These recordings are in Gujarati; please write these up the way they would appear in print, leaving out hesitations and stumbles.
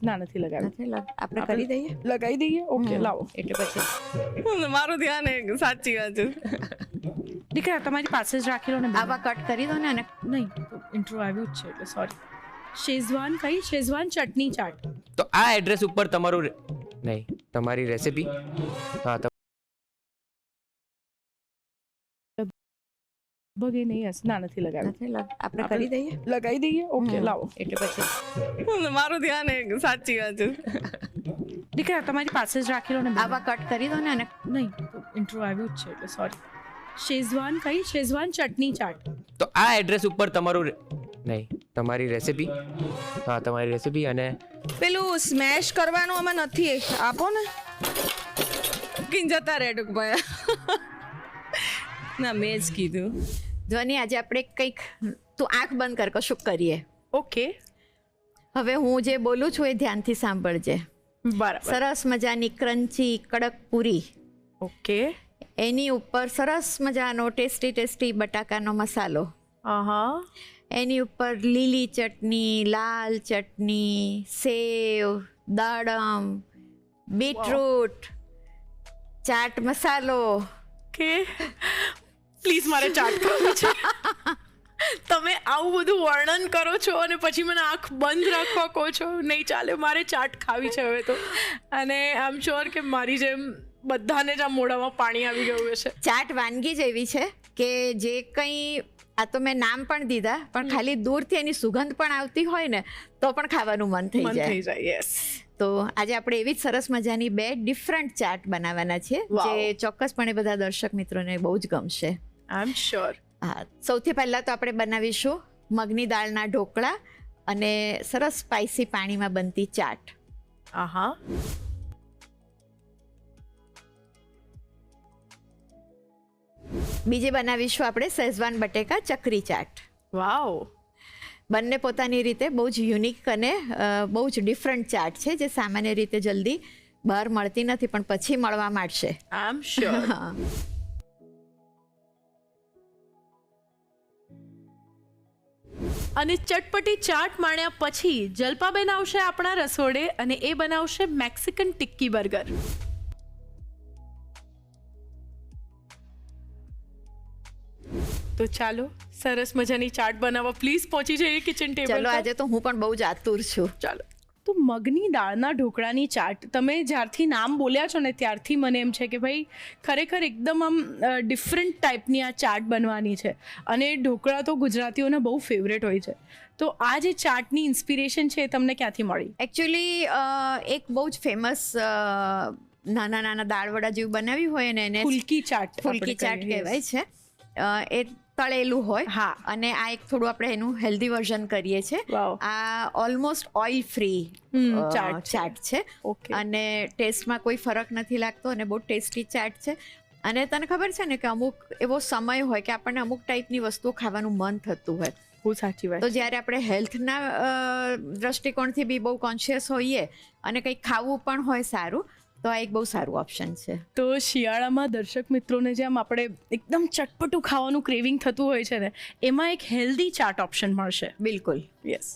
ના નથી લગાવી. આપણે કરી દઈએ, લગાવી દઈએ. ઓકે લાવો. એટલે પછી મારું ધ્યાન સાચી વાત છે. દીકરા તમારી પાસે જ રાખી લો ને. આવા કટ કરી દો ને. અને નહીં ઇન્ટ્રો આવ્યું જ છે એટલે સોરી. શેઝવાન કઈ? શેઝવાન ચટણી ચાટ. તો આ એડ્રેસ ઉપર તમારું નહીં તમારી રેસિપી. હા બગે નહીં હશે. ના નથી લગાવી. આપણે કરી દઈએ, લગાવી દઈએ. ઓકે લાવો. એટલે પછી મારું ધ્યાન સાચી વાત છે. દીકરા તમારી પાસે જ રાખી લો ને. આવા કટ કરી દો ને. અને નહીં ઇન્ટ્રો આવ્યું જ છે એટલે સોરી. શેઝવાન કઈ? શેઝવાન ચટણી ચાટ. તો આ એડ્રેસ ઉપર તમારું નહીં તમારી રેસિપી. હા તમારી રેસિપી. અને પેલું સ્મેશ કરવાનું અમે નથી, આપો ને. જતા રહે ટૂંકમાં. ના મેં જ કીધું. ધ્વનિ, આજે આપણે કંઈક, તું આંખ બંધ કર, કશુંક કરીએ. ઓકે હવે હું જે બોલું છું એ ધ્યાનથી સાંભળજે. બરાબર. સરસ મજાની ક્રન્ચી કડક પૂરી, ઓકે. એની ઉપર સરસ મજાનો ટેસ્ટી બટાકાનો મસાલો, હા. એની ઉપર લીલી ચટણી, લાલ ચટણી, સેવ, દાડમ, બીટરૂટ, ચાટ મસાલો. કે પ્લીઝ મારે ચાટ કરવી છે. તમે આવું બધું વર્ણન કરો છો અને પછી મને આંખ બંધ રાખવા કહો છો. નહીં ચાલે, મારે ચાટ ખાવી છે હવે તો. અને આઈ એમ શ્યોર કે મારી જેમ બધાને જ આ મોઢામાં પાણી આવી ગયું હશે. ચાટ વાનગી જ એવી છે કે જે કંઈ, આ તો મેં નામ પણ દીધા, પણ ખાલી દૂરથી એની સુગંધ પણ આવતી હોય ને તો પણ ખાવાનું મન થઈ જાય. યસ. તો આજે આપણે એવી જ સરસ મજાની બે ડિફરન્ટ ચાટ બનાવવાના છે, જે ચોક્કસપણે બધા દર્શક મિત્રોને બહુ જ ગમશે. આઈ એમ શ્યોર. હા, સૌથી પહેલાં તો આપણે બનાવીશું મગની દાળના ઢોકળા અને સરસ સ્પાઇસી પાણીમાં બનતી ચાટ. આહા. બીજી બનાવીશું આપણે શેઝવાન બટેકા ચકરી ચાટ. વાવ. બંને પોતાની રીતે બહુ જ યુનિક અને બહુ જ ડિફરન્ટ ચાટ છે, જે સામાન્ય રીતે જલ્દી બહાર મળતી નથી પણ પછી મળવા માંડશે. આઈ એમ શ્યોર. અને ચટપટી ચાટ માણ્યા પછી જલ્પાબેન આવશે આપણા રસોડે અને એ બનાવશે મેક્સિકન ટિક્કી બર્ગર. તો ચાલો સરસ મજાની ચાટ બનાવવા પ્લીઝ પહોંચી જઈએ કિચન ટેબલ. ચલો, આજે તો હું પણ બહુ જ આતુર છું. ચાલો. તો મગની દાળના ઢોકળાની ચાટ, તમે જ્યારથી નામ બોલ્યા છો ને ત્યારથી મને એમ છે કે ભાઈ ખરેખર એકદમ આમ ડિફરન્ટ ટાઈપની આ ચાટ બનવાની છે. અને ઢોકળા તો ગુજરાતીઓના બહુ ફેવરેટ હોય છે. તો આ જે ચાટની ઇન્સ્પિરેશન છે એ તમને ક્યાંથી મળી? એકચ્યુઅલી એક બહુ જ ફેમસ નાના નાના દાળવડા જેવું બનાવ્યું હોય ને એને ફુલકી ચાટ કહેવાય છે. એ તળેલું હોય. હા. અને આ એક થોડું આપણે એનું હેલ્ધી વર્ઝન કરીએ છીએ. આ ઓલમોસ્ટ ઓઇલ ફ્રી ચાટ છે. અને ટેસ્ટમાં કોઈ ફરક નથી લાગતો અને બહુ ટેસ્ટી ચાટ છે. અને તને ખબર છે ને કે અમુક એવો સમય હોય કે આપણને અમુક ટાઈપની વસ્તુઓ ખાવાનું મન થતું હોય. બહુ સાચી વાત. તો જ્યારે આપણે હેલ્થના દ્રષ્ટિકોણથી બી બહુ કોન્શિયસ હોઈએ અને કંઈક ખાવું પણ હોય સારું, તો આ એક બહુ સારું ઓપ્શન છે. તો શિયાળામાં દર્શક મિત્રોને જેમ આપણે એકદમ ચટપટું ખાવાનું ક્રેવિંગ થતું હોય છે ને, એમાં એક હેલ્ધી ચાટ ઓપ્શન મળશે. બિલકુલ. યસ.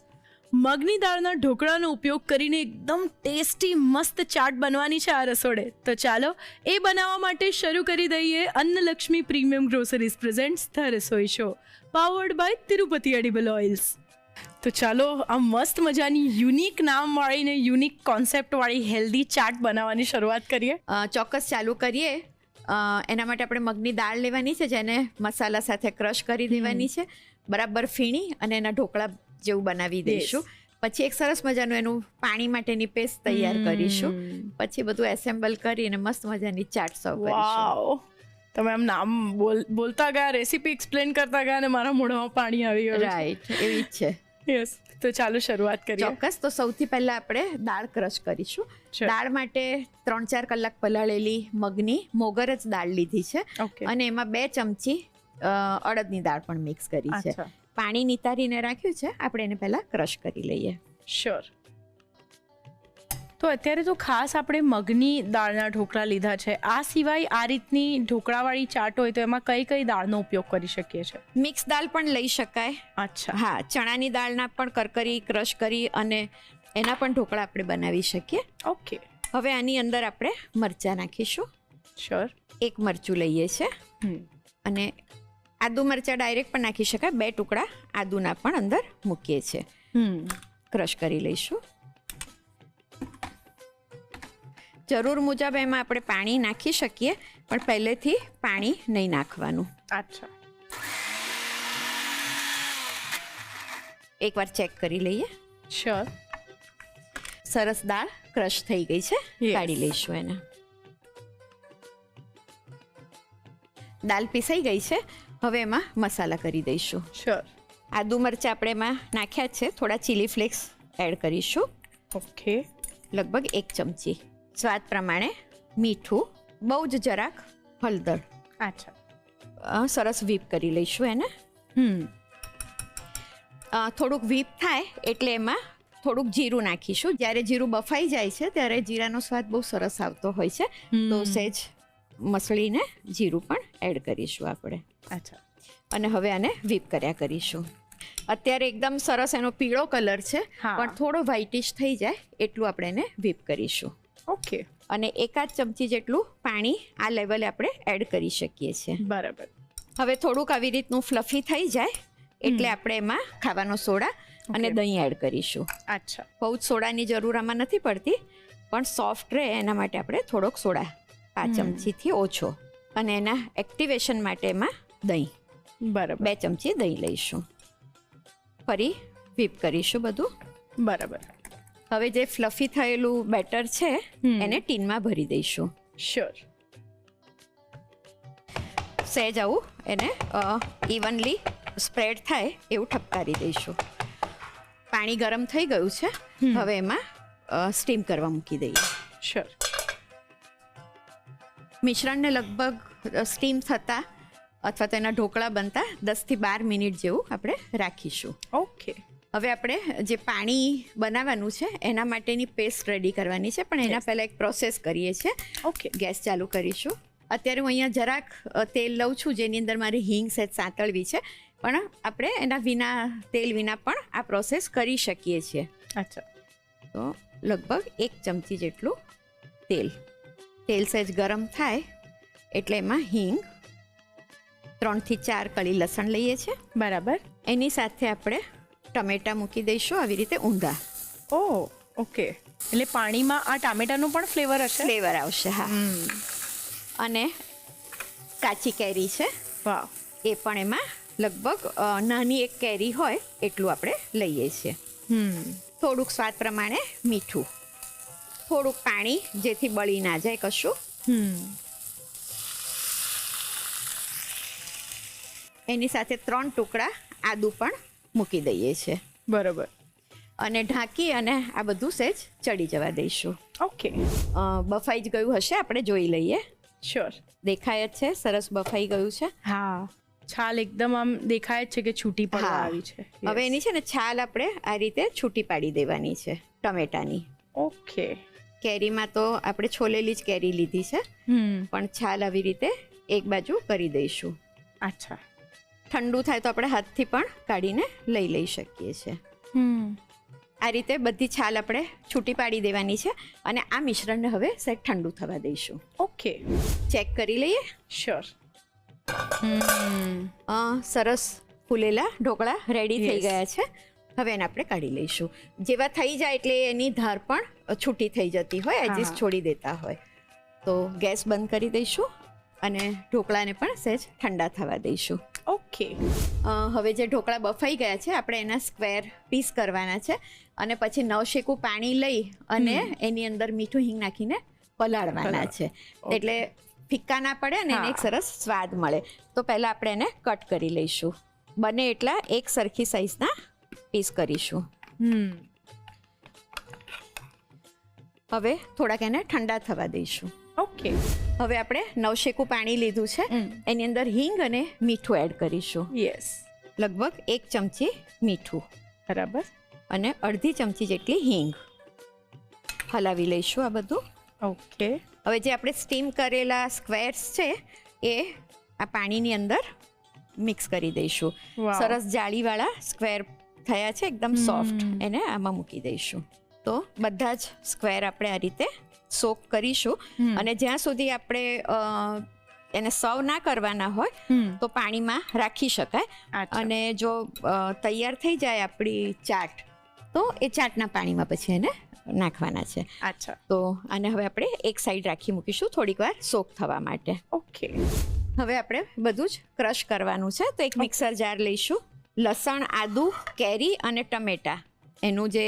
મગની દાળના ઢોકળાનો ઉપયોગ કરીને એકદમ ટેસ્ટી મસ્ત ચાટ બનવાની છે આ રસોડે. તો ચાલો એ બનાવવા માટે શરૂ કરી દઈએ. Annalakshmi premium groceries presents the Rasoi show, powered by Tirupati edible oils. તો ચાલો આ મસ્ત મજાની યુનિક નામવાળી ને યુનિક કોન્સેપ્ટવાળી હેલ્ધી ચાટ બનાવવાની શરૂઆત કરીએ. ચોક્કસ ચાલુ કરીએ. એના માટે આપણે મગની દાળ લેવાની છે, જેને મસાલા સાથે ક્રશ કરી દેવાની છે, બરાબર ફીણી, અને એના ઢોકળા જેવું બનાવી દઈશું. પછી એક સરસ મજાનું એનું પાણી માટેની પેસ્ટ તૈયાર કરીશું. પછી બધું એસેમ્બલ કરીને મસ્ત મજાની ચાટ સર્વ કરીશું. તમે આમ નામ બોલતા ગયા, રેસીપી એક્સપ્લેન કરતા ગયા અને મારા મોઢામાં પાણી આવી ગયું. રાઈટ, એવી જ છે. યસ. તો ચાલો શરૂઆત કરીએ. ચોક્કસ. તો સૌથી પહેલા આપણે દાળ ક્રશ કરીશું. દાળ માટે 3-4 કલાક પલાળેલી મગની મોગર જ દાળ લીધી છે. અને એમાં 2 ચમચી અડદની દાળ પણ મિક્સ કરી છે. પાણી નિતારીને રાખ્યું છે. આપણે એને પહેલા ક્રશ કરી લઈએ. શ્યોર. તો અત્યારે તો ખાસ આપણે મગની દાળના ઢોકળા લીધા છે. આ સિવાય આ રીતની ઢોકળાવાળી ચાટ હોય તો એમાં કઈ કઈ દાળનો ઉપયોગ કરી શકીએ છીએ? મિક્સ દાળ પણ લઈ શકાય. અચ્છા. હા, ચણાની દાળના પણ કરકરી ક્રશ કરી અને એના પણ ઢોકળા આપણે બનાવી શકીએ. ઓકે, હવે આની અંદર આપણે મરચાં નાખીશું. શ્યોર. એક મરચું લઈએ છે અને આદુ મરચાં ડાયરેક્ટ પણ નાખી શકાય. 2 ટુકડા આદુના પણ અંદર મૂકીએ છીએ. ક્રશ કરી લઈશું. જરૂર મુજબ એમાં આપણે પાણી નાખી શકીએ, પણ પહેલેથી પાણી નહીં નાખવાનું. અચ્છા. એકવાર ચેક કરી લઈએ. શ્યોર. સરસ દાળ ક્રશ થઈ ગઈ છે. Yes. કાઢી લઈશું એને. દાળ પીસાઈ ગઈ છે. હવે એમાં મસાલા કરી દઈશું. શ્યોર. આદુ મરચાં આપણે એમાં નાખ્યા જ છે. થોડા ચીલી ફ્લેક્સ એડ કરીશું. ઓકે. લગભગ 1 ચમચી. સ્વાદ પ્રમાણે મીઠું, બહુ જ જરાક હળદર. અચ્છા. સરસ વીપ કરી લઈશું એને. થોડુંક વીપ થાય એટલે એમાં થોડુંક જીરું નાખીશું. જ્યારે જીરું બફાઈ જાય છે ત્યારે જીરાનો સ્વાદ બહુ સરસ આવતો હોય છે. તો સહેજ મસળીને જીરું પણ એડ કરીશું આપણે. અચ્છા. અને હવે આને વીપ કર્યા કરીશું. અત્યારે એકદમ સરસ એનો પીળો કલર છે, હા. પણ થોડો વ્હાઇટિશ થઈ જાય એટલું આપણે એને વીપ કરીશું. ઓકે, અને 1 ચમચી જેટલું પાણી આ લેવલે આપણે એડ કરી શકીએ છીએ. બરાબર. હવે થોડુંક આવી રીતનું ફ્લફી થઈ જાય એટલે આપણે એમાં ખાવાનો સોડા અને Okay. દહીં એડ કરીશું. અચ્છા. બહુ જ સોડાની જરૂર આમાં નથી પડતી, પણ સોફ્ટ રહે એના માટે આપણે થોડોક સોડા 5 ચમચીથી ઓછો. અને એના એક્ટિવેશન માટે એમાં દહીં બરાબર. 2 ચમચી દહીં લઈશું. ફરી વીપ કરીશું બધું. બરાબર. હવે જે ફ્લફી થયેલું બેટર છે એને ટીનમાં ભરી દઈશું. શ્યોર. સહેજ આવું એને ઇવનલી સ્પ્રેડ થાય એવું ઠપકારી દઈશું. પાણી ગરમ થઈ ગયું છે. હવે એમાં સ્ટીમ કરવા મૂકી દઈએ. શ્યોર. મિશ્રણને લગભગ સ્ટીમ થતાં અથવા તો એના ઢોકળા બનતા 10 થી 12 મિનિટ જેવું આપણે રાખીશું. ઓકે. હવે આપણે જે પાણી બનાવવાનું છે એના માટેની પેસ્ટ રેડી કરવાની છે, પણ એના પહેલાં એક પ્રોસેસ કરીએ છીએ. ઓકે. ગેસ ચાલુ કરીશું. અત્યારે હું અહીંયા જરાક તેલ લઉં છું, જેની અંદર મારે હિંગ સહેજ સાંતળવી છે, પણ આપણે એના વિના તેલ વિના પણ આ પ્રોસેસ કરી શકીએ છીએ. અચ્છા. તો લગભગ 1 ચમચી જેટલું તેલ સહેજ ગરમ થાય એટલે એમાં હિંગ, 3 થી 4 કળી લસણ લઈએ છીએ. બરાબર. એની સાથે આપણે ટમેટાં મૂકી દઈશું આવી રીતે ઊંધા. ઓ ઓકે. એટલે પાણીમાં આ ટામેટાનું પણ ફ્લેવર હશે. ફ્લેવર આવશે. હા. અને કાચી કેરી છે, વાહ. એ પણ એમાં લગભગ નાની એક કેરી હોય એટલું આપણે લઈએ છીએ. થોડુંક સ્વાદ પ્રમાણે મીઠું, થોડુંક પાણી જેથી બળી ના જાય કશું. એની સાથે 3 ટુકડા આદુ પણ મૂકી દઈએ છીએ. બરાબર. અને ઢાંકી અને આ બધું સહેજ ચડી જવા દઈશું. ઓકે. બફાઈ જ ગયું હશે, આપણે જોઈ લઈએ. શ્યોર. દેખાય જ છે સરસ બફાઈ ગયું છે. હા, છાલ એકદમ આમ દેખાય જ છે કે છૂટી પડવા હા. આવી છે. હવે એની છે ને છાલ આપણે આ રીતે છૂટી પાડી દેવાની છે ટમેટાની. ઓકે. કેરીમાં તો આપણે છોલેલી જ કેરી લીધી છે, પણ છાલ આવી રીતે એક બાજુ કરી દઈશું. અચ્છા. ઠંડુ થાય તો આપણે હાથથી પણ કાઢીને લઈ શકીએ છીએ. આ રીતે બધી છાલ આપણે છૂટી પાડી દેવાની છે અને આ મિશ્રણને હવે સહેજ ઠંડુ થવા દઈશું. ઓકે. ચેક કરી લઈએ. શ્યોર. સરસ ફૂલેલા ઢોકળા રેડી થઈ Yes. ગયા છે. હવે એને આપણે કાઢી લઈશું. જેવા થઈ જાય એટલે એની ધાર પણ છૂટી થઈ જતી હોય, એજીસ હા. છોડી દેતા હોય તો ગેસ બંધ કરી દઈશું અને ઢોકળાને પણ સહેજ ઠંડા થવા દઈશું. ઓકે. હવે જે ઢોકળા બફાઈ ગયા છે આપણે એના સ્ક્વેર પીસ કરવાના છે અને પછી નવશેકું પાણી લઈ અને એની અંદર મીઠું હિંગ નાખીને પલાળવાના છે, એટલે ફિક્કા ના પડે અને એને એક સરસ સ્વાદ મળે. તો પહેલાં આપણે એને કટ કરી લઈશું. બને એટલા એક સરખી સાઈઝના પીસ કરીશું. હવે થોડાક એને ઠંડા થવા દઈશું. ઓકે. હવે આપણે નવશેકું પાણી લીધું છે, એની અંદર હિંગ અને મીઠું એડ કરીશું. યસ. લગભગ 1 ચમચી મીઠું બરાબર. અને અડધી ચમચી જેટલી હિંગ. હલાવી લઈશું આ બધું. ઓકે. હવે જે આપણે સ્ટીમ કરેલા સ્ક્વેર્સ છે એ આ પાણીની અંદર મિક્સ કરી દઈશું. Wow. સરસ જાળીવાળા સ્ક્વેર થયા છે, એકદમ સોફ્ટ. એને આમાં મૂકી દઈશું. તો બધા જ સ્ક્વેર આપણે આ રીતે સોક કરીશું. અને જ્યાં સુધી આપણે એને સર્વ ના કરવાના હોય તો પાણીમાં રાખી શકાય. અને જો તૈયાર થઈ જાય આપણી ચાટ તો એ ચાટના પાણીમાં પછી એને નાખવાના છે. અચ્છા. તો આને હવે આપણે એક સાઈડ રાખી મૂકીશું થોડીક વાર સોક થવા માટે. ઓકે. હવે આપણે બધું જ ક્રશ કરવાનું છે. તો એક મિક્સર જાર લઈશું. લસણ, આદુ, કેરી અને ટમેટા એનું જે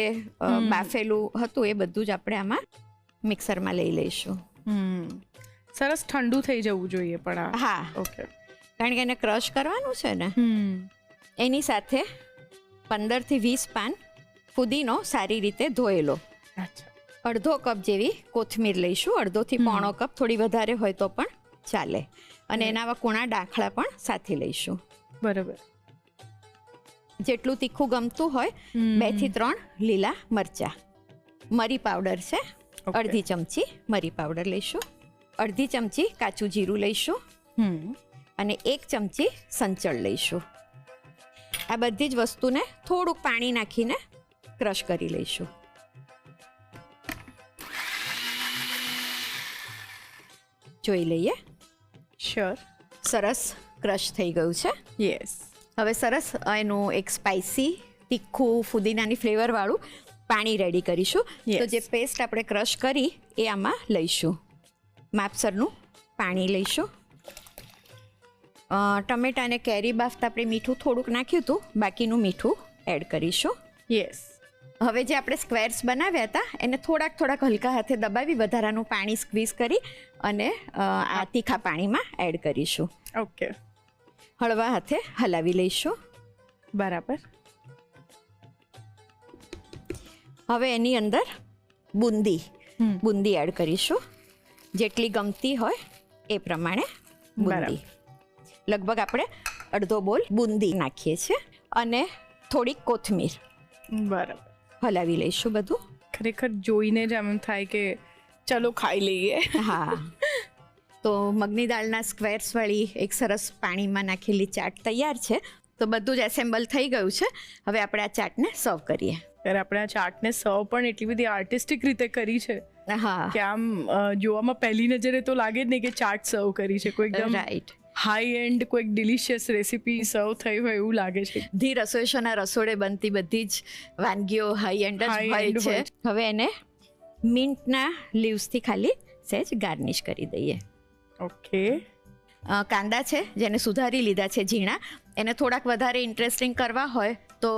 બાફેલું હતું એ બધું જ આપણે આમાં મિક્સરમાં લઈ લઈશું. સરસ ઠંડુ થઈ જવું જોઈએ પણ આ. હા, ઓકે. કારણ કે એને ક્રશ કરવાનું છે ને. એની સાથે 15 થી 20 પાન ફુદીનો સારી રીતે ધોયેલો. અચ્છા. અડધો કપ જેવી કોથમીર લઈશું. અડધોથી પોણો કપ, થોડી વધારે હોય તો પણ ચાલે. અને એના કૂણા ડાંખળા પણ સાથે લઈશું. બરાબર. જેટલું તીખું ગમતું હોય 2 થી 3 લીલા મરચા. મરી પાવડર છે અડધી ચમચી મરી પાવડર લઈશું. અડધી ચમચી કાચું જીરું લઈશું. અને 1 ચમચી સંચળ લઈશું. આ બધી જ વસ્તુને થોડુંક પાણી નાખીને ક્રશ કરી લઈશું. જોઈ લઈએ. શ્યોર. સરસ ક્રશ થઈ ગયું છે. યસ. હવે સરસ એનું એક સ્પાઇસી તીખું ફુદીનાની ફ્લેવર વાળું પાણી રેડી કરીશું. તો જે પેસ્ટ આપણે ક્રશ કરી એ આમાં લઈશું. માપસરનું પાણી લઈશું. ટમેટા અને કેરી બાફતા આપણે મીઠું થોડુંક નાખ્યું હતું, બાકીનું મીઠું એડ કરીશું. યસ. હવે જે આપણે સ્ક્વેર્સ બનાવ્યા હતા એને થોડાક હલકા હાથે દબાવી વધારાનું પાણી સ્ક્વીઝ કરી અને આ તીખા પાણીમાં એડ કરીશું. ઓકે. હળવા હાથે હલાવી લઈશું. બરાબર. હવે એની અંદર બુંદી એડ કરીશું. જેટલી ગમતી હોય એ પ્રમાણે બુંદી. લગભગ આપણે અડધો બોલ બુંદી નાખીએ છીએ. અને થોડીક કોથમીર. બરાબર. હલાવી લઈશું બધું. ખરેખર જોઈને જ એમ થાય કે ચલો ખાઈ લઈએ. હા. તો મગની દાળના સ્ક્વેર્સ વાળી એક સરસ પાણીમાં નાખેલી ચાટ તૈયાર છે. તો બધું જ એસેમ્બલ થઈ ગયું છે. હવે આપણે આ ચાટને સર્વ કરીએ. ત્યારે આપણે આ ચાટને સર્વ પણ એટલી બધી આર્ટિસ્ટિક રીતે કરી છે હા, કે આમ જોવામાં પહેલી નજરે તો લાગે જ નહીં કે ચાટ સર્વ કરી છે. કોઈ એકદમ રાઈટ. હાઈ એન્ડ કોઈક ડિલિશિયસ રેસીપી સર્વ થઈ હોય એવું લાગે છે. ધી રસોઈશાના રસોડે બનતી બધી જ વાનગીઓ હાઈ એન્ડ જ High હોય end છે. હોય. હવે એને મિન્ટના લીવ્સથી ખાલી સહેજ ગાર્નિશ કરી દઈએ. ઓકે. કાંદા છે જેને સુધારી લીધા છે ઝીણા. એને થોડાક વધારે ઇન્ટરેસ્ટિંગ કરવા હોય તો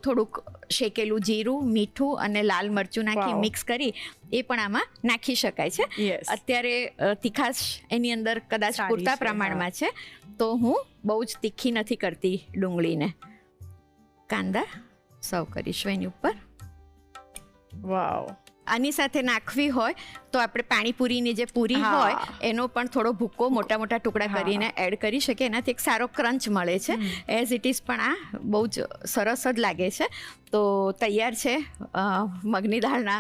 થોડુંક શેકેલું જીરું, મીઠું અને લાલ મરચું નાખી Wow. મિક્સ કરી એ પણ આમાં નાખી શકાય છે. Yes. અત્યારે તીખાશ એની અંદર કદાચ સારી પૂરતા છે, પ્રમાણમાં છે તો હું બહુ જ તીખી નથી કરતી ડુંગળીને. કાંદા સર્વ કરીશું એની ઉપર. વાવ. આની સાથે નાખવી હોય તો આપણે પાણીપુરીની જે પૂરી હા. હોય એનો પણ થોડો ભૂકો મોટા મોટા ટુકડા હા. કરીને એડ કરી શકીએ. એનાથી એક સારો ક્રંચ મળે છે. એઝ ઇટ ઇઝ પણ આ બહુ જ સરસ જ લાગે છે. તો તૈયાર છે મગની દાળના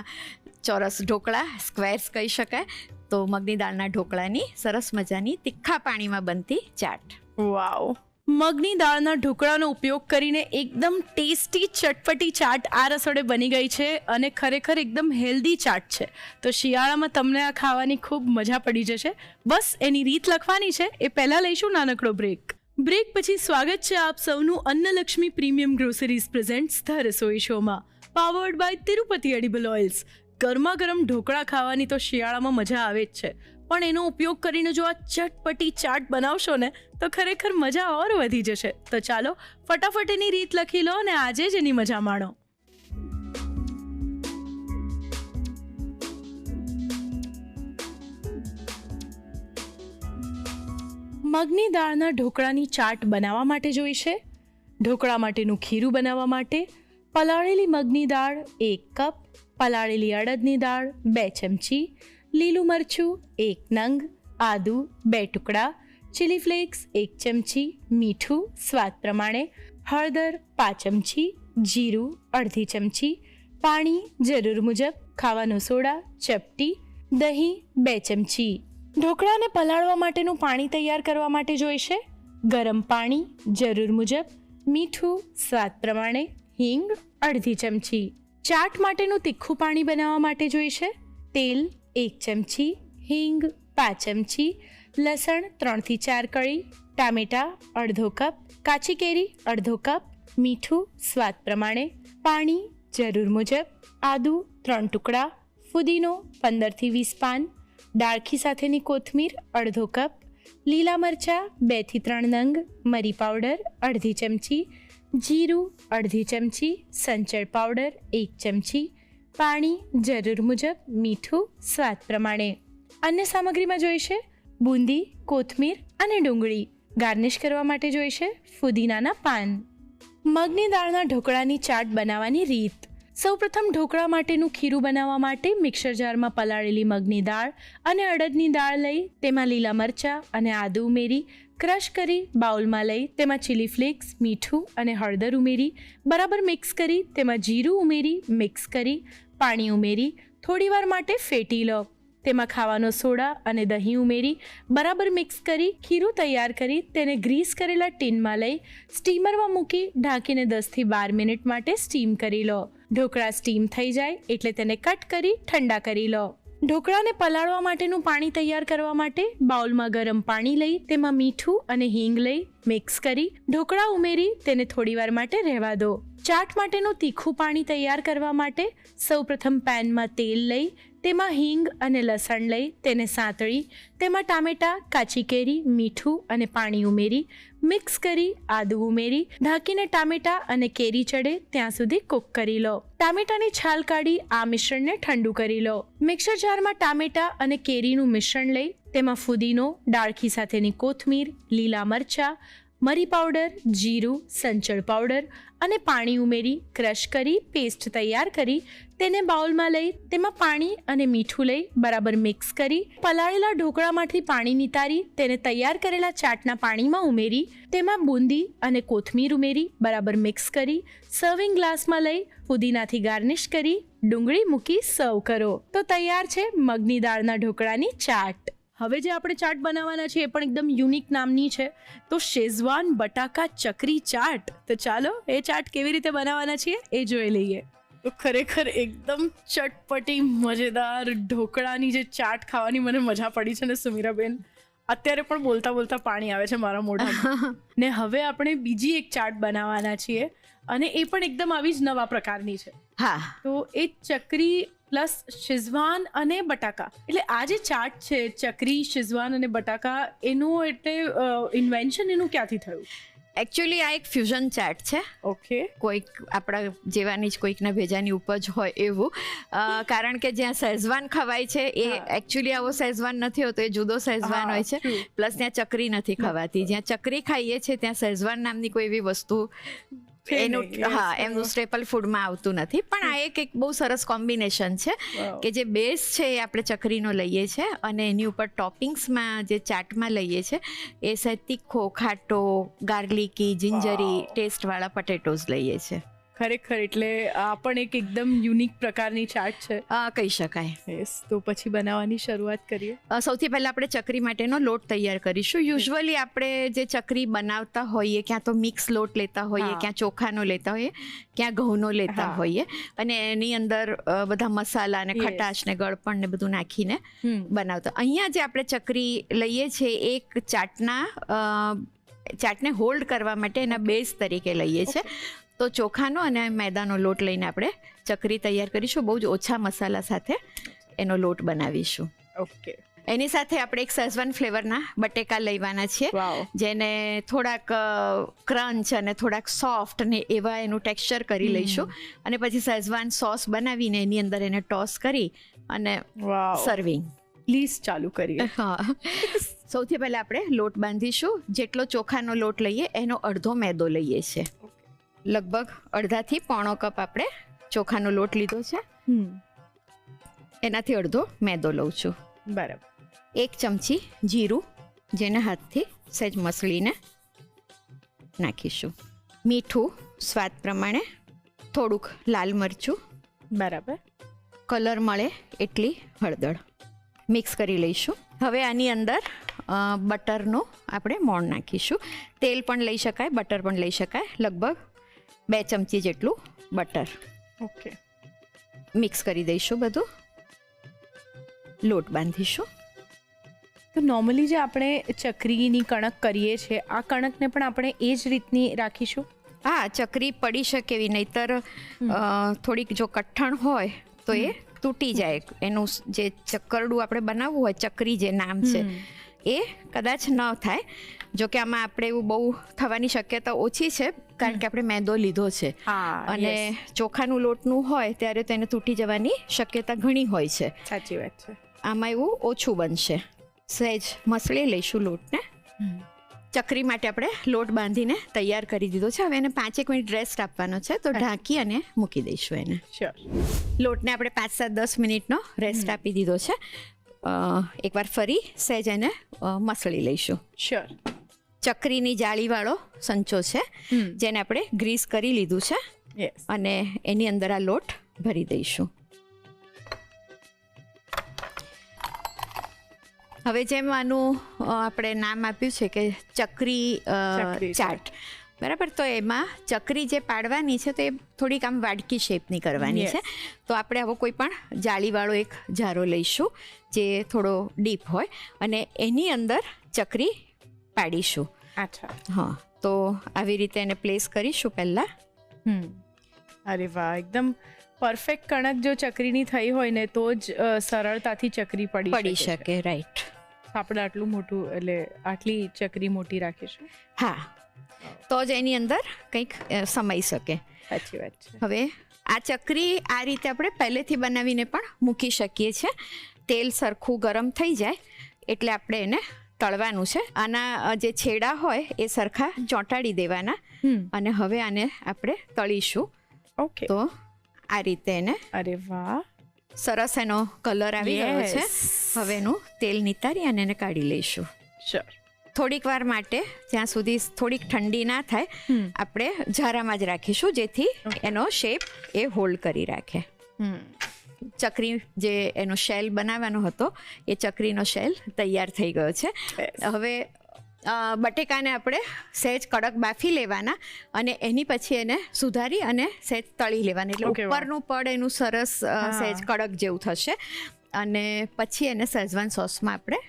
ચોરસ ઢોકળા, સ્ક્વેર્સ કહી શકાય. તો મગની દાળના ઢોકળાની સરસ મજાની તીખા પાણીમાં બનતી ચાટ. વાવ. મગની દાળના ઢોકળાનો ઉપયોગ કરીને એકદમ ટેસ્ટી ચટપટી ચાટ આ રસોડે બની ગઈ છે અને ખરેખર એકદમ હેલ્ધી ચાટ છે. તો શિયાળામાં તમને આ ખાવાની ખૂબ મજા પડી જશે. બસ એની રીત લખવાની છે એ પહેલાં લઈશું નાનકડો બ્રેક. બ્રેક પછી સ્વાગત છે આપ સૌનું Annalakshmi premium groceries presents the Rasoi શોમાં, powered by Tirupati edible oils. ગરમા ગરમ ઢોકળા ખાવાની તો શિયાળામાં મજા આવે જ છે, પણ એનો ઉપયોગ કરીને જો આ ચટપટી ચાટ બનાવશો ને તો ખરેખર મજા ઓર વધી જશે. તો ચાલો ફટાફટ એની રીત લખી લો અને આજે જ એની મજા માણો. મગની દાળના ઢોકળાની ચાટ બનાવવા માટે જોઈશે ઢોકળા માટેનું ખીરું બનાવવા માટે પલાળેલી મગની દાળ 1 કપ, પલાળેલી અડદની દાળ 2 ચમચી, લીલું મરચું 1 નંગ, આદુ 2 ટુકડા, ચીલી ફ્લેક્સ 1 ચમચી, મીઠું સ્વાદ પ્રમાણે, હળદર 5 ચમચી, જીરું અડધી ચમચી, પાણી જરૂર મુજબ, ખાવાનો સોડા ચપટી, દહીં 2 ચમચી. ઢોકળાને પલાળવા માટેનું પાણી તૈયાર કરવા માટે જોઈશે ગરમ પાણી જરૂર મુજબ, મીઠું સ્વાદ પ્રમાણે, હિંગ અડધી ચમચી. ચાટ માટેનું તીખું પાણી બનાવવા માટે જોઈશે તેલ 1 ચમચી, હિંગ 5 ચમચી, લસણ 3 થી 4 કળી, ટામેટાં અડધો કપ, કાચી કેરી અડધો કપ, મીઠું સ્વાદ પ્રમાણે, પાણી જરૂર મુજબ, આદુ 3 ટુકડા, ફુદીનો 15 થી 20 પાન, ડાળખી સાથેની કોથમીર અડધો કપ, લીલા મરચાં 2 થી 3 નંગ, મરી પાવડર અડધી ચમચી, જીરું અડધી ચમચી, સંચળ પાવડર 1 ચમચી, પાણી જરૂર મુજબ, મીઠું સ્વાદ પ્રમાણે. અન્ય સામગ્રીમાં જોઈશે બુંદી, કોથમીર અને ડુંગળી. ગાર્નિશ કરવા માટે જોઈશે ફુદીનાના પાન. મગની દાળના ઢોકળાની ચાટ બનાવવાની રીત. સૌપ્રથમ ઢોકળા માટેનું ખીરું બનાવવા માટે મિક્સર જારમાં પલાળેલી મગની દાળ અને અડદની દાળ લઈ તેમાં લીલા મરચાં અને આદુ ઉમેરી ક્રશ કરી બાઉલમાં લઈ તેમાં ચીલી ફ્લેક્સ, મીઠું અને હળદર ઉમેરી બરાબર મિક્સ કરી તેમાં જીરું ઉમેરી મિક્સ કરી પાણી ઉમેરી થોડીવાર માટે ફેટી લો. તેમાં ખાવાનો સોડા અને દહીં ઉમેરી બરાબર મિક્સ કરી ખીરું તૈયાર કરી તેને ગ્રીસ કરેલા ટીનમાં લઈ સ્ટીમરમાં મૂકી ઢાંકીને 10 થી 12 મિનિટ માટે સ્ટીમ કરી લો. ઢોકળા સ્ટીમ થઈ જાય એટલે તેને કટ કરી ઠંડા કરી લો. ઢોકળાને પલાળવા માટેનું પાણી તૈયાર કરવા માટે બાઉલમાં ગરમ પાણી લઈ તેમાં મીઠું અને હિંગ લઈ મિક્સ કરી ઢોકળા ઉમેરી તેને થોડીવાર માટે રહેવા દો. ચાટ માટેનું તીખું પાણી તૈયાર કરવા માટે સૌપ્રથમ પેનમાં તેલ લઈ તેમાં હિંગ અને લસણ લઈ તેને સાંતળી તેમાં ટામેટાં, કાચી કેરી, મીઠું અને પાણી ઉમેરી મિક્સ કરી આદુ ઉમેરી ઢાંકીને ટામેટાં અને કેરી ચડે ત્યાં સુધી કૂક કરી લો. ટામેટાની છાલ કાઢી આ મિશ્રણને ઠંડુ કરી લો. મિક્સર જારમાં ટામેટાં અને કેરીનું મિશ્રણ લઈ તેમાં ફુદીનો, ડાળખી સાથેની કોથમીર, લીલા મરચાં, મરી પાવડર, જીરું, સંચળ પાવડર અને પાણી ઉમેરી ક્રશ કરી પેસ્ટ તૈયાર કરી તેને બાઉલમાં લઈ તેમાં પાણી અને મીઠું લઈ બરાબર મિક્સ કરી પલાળેલા ઢોકળામાંથી પાણી નિતારી તેને તૈયાર કરેલા ચાટના પાણીમાં ઉમેરી તેમાં બુંદી અને કોથમીર ઉમેરી બરાબર મિક્સ કરી સર્વિંગ ગ્લાસમાં લઈ ફુદીનાથી ગાર્નિશ કરી ડુંગળી મૂકી સર્વ કરો. તો તૈયાર છે મગની દાળના ઢોકળાની ચાટ. હવે જે આપણે ચાટ બનાવવાના છે એ પણ એકદમ યુનિક નામની છે, તો શેઝવાન બટાકા ચકરી ચાટ. તો ચાલો એ ચાટ કેવી રીતે બનાવવાના છીએ એ જોઈ લઈએ. તો ખરેખર એકદમ ચટપટી મજેદાર ઢોકળાની જે ચાટ ખાવાની મને મજા પડી છે ને સુમીરાબેન, અત્યારે પણ બોલતા બોલતા પાણી આવે છે મારા મોઢામાં. ને હવે આપણે બીજી એક ચાટ બનાવવાના છીએ અને એ પણ એકદમ આવી જ નવા પ્રકારની છે. હા, તો એ ચકરી પ્લસ શેઝવાન અને બટાકા, એટલે આ જે ચાટ છે ચકરી, શેઝવાન અને બટાકા, એનું એટલે ઇન્વેન્શન એનું ક્યાંથી થયું? એકચ્યુઅલી આ એક ફ્યુઝન ચાટ છે. ઓકે. કોઈક આપણા જેવાની જ કોઈકના ભેજાની ઉપજ હોય એવું. કારણ કે જ્યાં સહેજવાન ખવાય છે એ એકચ્યુઅલી આવો સહેજવાન નથી હોતો, એ જુદો સહેજવાન હોય છે. પ્લસ ત્યાં ચકરી નથી ખવાતી. જ્યાં ચકરી ખાઈએ છીએ ત્યાં સહેજવાન નામની કોઈ એવી વસ્તુ એનું એમનું સ્ટેપલ ફૂડમાં આવતું નથી. પણ આ એક બહુ સરસ કોમ્બિનેશન છે કે જે બેઝ છે એ આપણે ચકરીનો લઈએ છીએ અને એની ઉપર ટોપિંગ્સમાં જે ચાટમાં લઈએ છીએ એ સહેજ તીખો, ખાટો, ગાર્લિકી, જિંજરી ટેસ્ટવાળા પટેટોઝ લઈએ છીએ. ખરેખર એટલે આ પણ એક એકદમ યુનિક પ્રકારની ચાટ છે કહી શકાય. યસ. તો પછી બનાવવાની શરૂઆત કરીએ. સૌથી પહેલાં આપણે ચકરી માટેનો લોટ તૈયાર કરીશું. યુઝ્યુઅલી આપણે જે ચકરી બનાવતા હોઈએ ક્યાં તો મિક્સ લોટ લેતા હોઈએ, ક્યાં ચોખાનો લેતા હોઈએ, ક્યાં ઘઉંનો લેતા હોઈએ અને એની અંદર બધા મસાલા અને ખટાશ ને ગળપણ ને બધું નાખીને બનાવતા. અહીંયા જે આપણે ચકરી લઈએ છીએ એક ચાટને હોલ્ડ કરવા માટે એના બેઝ તરીકે લઈએ છીએ. તો ચોખાનો અને મેદાનો લોટ લઈને આપણે ચકરી તૈયાર કરીશું. બહુ જ ઓછા મસાલા સાથે એનો લોટ બનાવીશું. ઓકે. એની સાથે આપણે એક શેઝવાન ફ્લેવરના બટેકા લેવાના છીએ, જેને થોડાક ક્રંચ અને થોડાક સોફ્ટ ને એવા એનું ટેક્સચર કરી લઈશું અને પછી શેઝવાન સોસ બનાવીને એની અંદર એને ટોસ કરી અને સર્વિંગ. પ્લીઝ ચાલુ કરીએ. હા. સૌથી પહેલાં આપણે લોટ બાંધીશું. જેટલો ચોખાનો લોટ લઈએ એનો અડધો મેદો લઈએ છીએ. લગભગ અડધાથી પોણો કપ આપણે ચોખાનો લોટ લીધો છે, એનાથી અડધો મેદો લઉં છું. બરાબર. 1 ચમચી જીરું, જેને હાથથી સહેજ મસળીને નાખીશું. મીઠું સ્વાદ પ્રમાણે, થોડુંક લાલ મરચું, બરાબર, કલર મળે એટલી હળદર મિક્સ કરી લઈશું. હવે આની અંદર બટરનો આપણે મોણ નાખીશું. તેલ પણ લઈ શકાય, બટર પણ લઈ શકાય. લગભગ 2 ચમચી જેટલું બટર. ઓકે. મિક્સ કરી દઈશું બધું. લોટ બાંધીશું. તો નોર્મલી જે આપણે ચકરીની કણક કરીએ છીએ આ કણકને પણ આપણે એ જ રીતની રાખીશું. હા, ચકરી પડી શકે એવી, નહીતર થોડીક જો કઠણ હોય તો એ તૂટી જાય. એનું જે ચક્કરડું આપણે બનાવવું હોય, ચકરી જે નામ છે એ કદાચ ન થાય. જો કે આમાં આપણે એવું બહુ થવાની શક્યતા ઓછી છે, કારણ કે આપણે મેદો લીધો છે. અને ચોખાનું લોટનું હોય ત્યારે તેને તૂટી જવાની શક્યતા ઘણી હોય છે. સાચી વાત છે. આમાં એવું ઓછું બનશે. સહેજ મસળી લઈશું લોટને. ચકરી માટે આપણે લોટ બાંધીને તૈયાર કરી દીધો છે. હવે એને 5 મિનિટ રેસ્ટ આપવાનો છે, તો ઢાંકી અને મૂકી દઈશું એને. શ્યોર. લોટને આપણે 5-10 મિનિટનો રેસ્ટ આપી દીધો છે. એકવાર ફરી સહેજ એને મસળી લઈશું. શ્યોર. ચકરીની જાળીવાળો સંચો છે જેને આપણે ગ્રીસ કરી લીધું છે, યસ. અને એની અંદર આ લોટ ભરી દઈશું. હવે જેમ આનું આપણે નામ આપ્યું છે કે ચકરી ચાટ, બરાબર, તો એમાં ચકરી જે પાડવાની છે તો એ થોડીક આમ વાડકી શેપની કરવાની છે. તો આપણે હવે કોઈ પણ જાળીવાળો એક જારો લઈશું જે થોડો ડીપ હોય, અને એની અંદર ચકરી પાડીશું. અચ્છા. હા, તો આવી રીતે એને પ્લેસ કરીશું પહેલાં. અરે વાહ, એકદમ પરફેક્ટ કણક જો ચકરીની થઈ હોય ને તો જ સરળતાથી ચકરી પડી શકે. રાઈટ. આપણે આટલું મોટું, એટલે આટલી ચકરી મોટી રાખીશું. હા, તો જ એની અંદર કંઈક સમાઈ શકે. સાચી વાત છે. હવે આ ચકરી આ રીતે આપણે પહેલેથી બનાવીને પણ મૂકી શકીએ છીએ. તેલ સરખું ગરમ થઈ જાય એટલે આપણે એને તળવાનું છે. આના જે છેડા હોય એ સરખા ચોંટાડી દેવાના, અને હવે આને આપણે તળીશું. ઓકે. તો આ રીતે એને. અરે વાહ, સરસ એનો કલર આવી ગયો છે. હવે એનું તેલ નિતારી અને એને કાઢી લઈશું. શ્યોર. થોડીક વાર માટે, જ્યાં સુધી થોડીક ઠંડી ના થાય, આપણે ઝારામાં જ રાખીશું, જેથી એનો શેપ એ હોલ્ડ કરી રાખે. ચકરી જે એનો શેલ બનાવવાનો હતો એ ચકરીનો શેલ તૈયાર થઈ ગયો છે. હવે બટેકાને આપણે સહેજ કડક બાફી લેવાના, અને એની પછી એને સુધારી અને સહેજ તળી લેવાના, એટલે ઉપરનું પડ એનું સરસ સહેજ કડક જેવું થશે. અને પછી એને શેઝવાન સોસમાં આપણે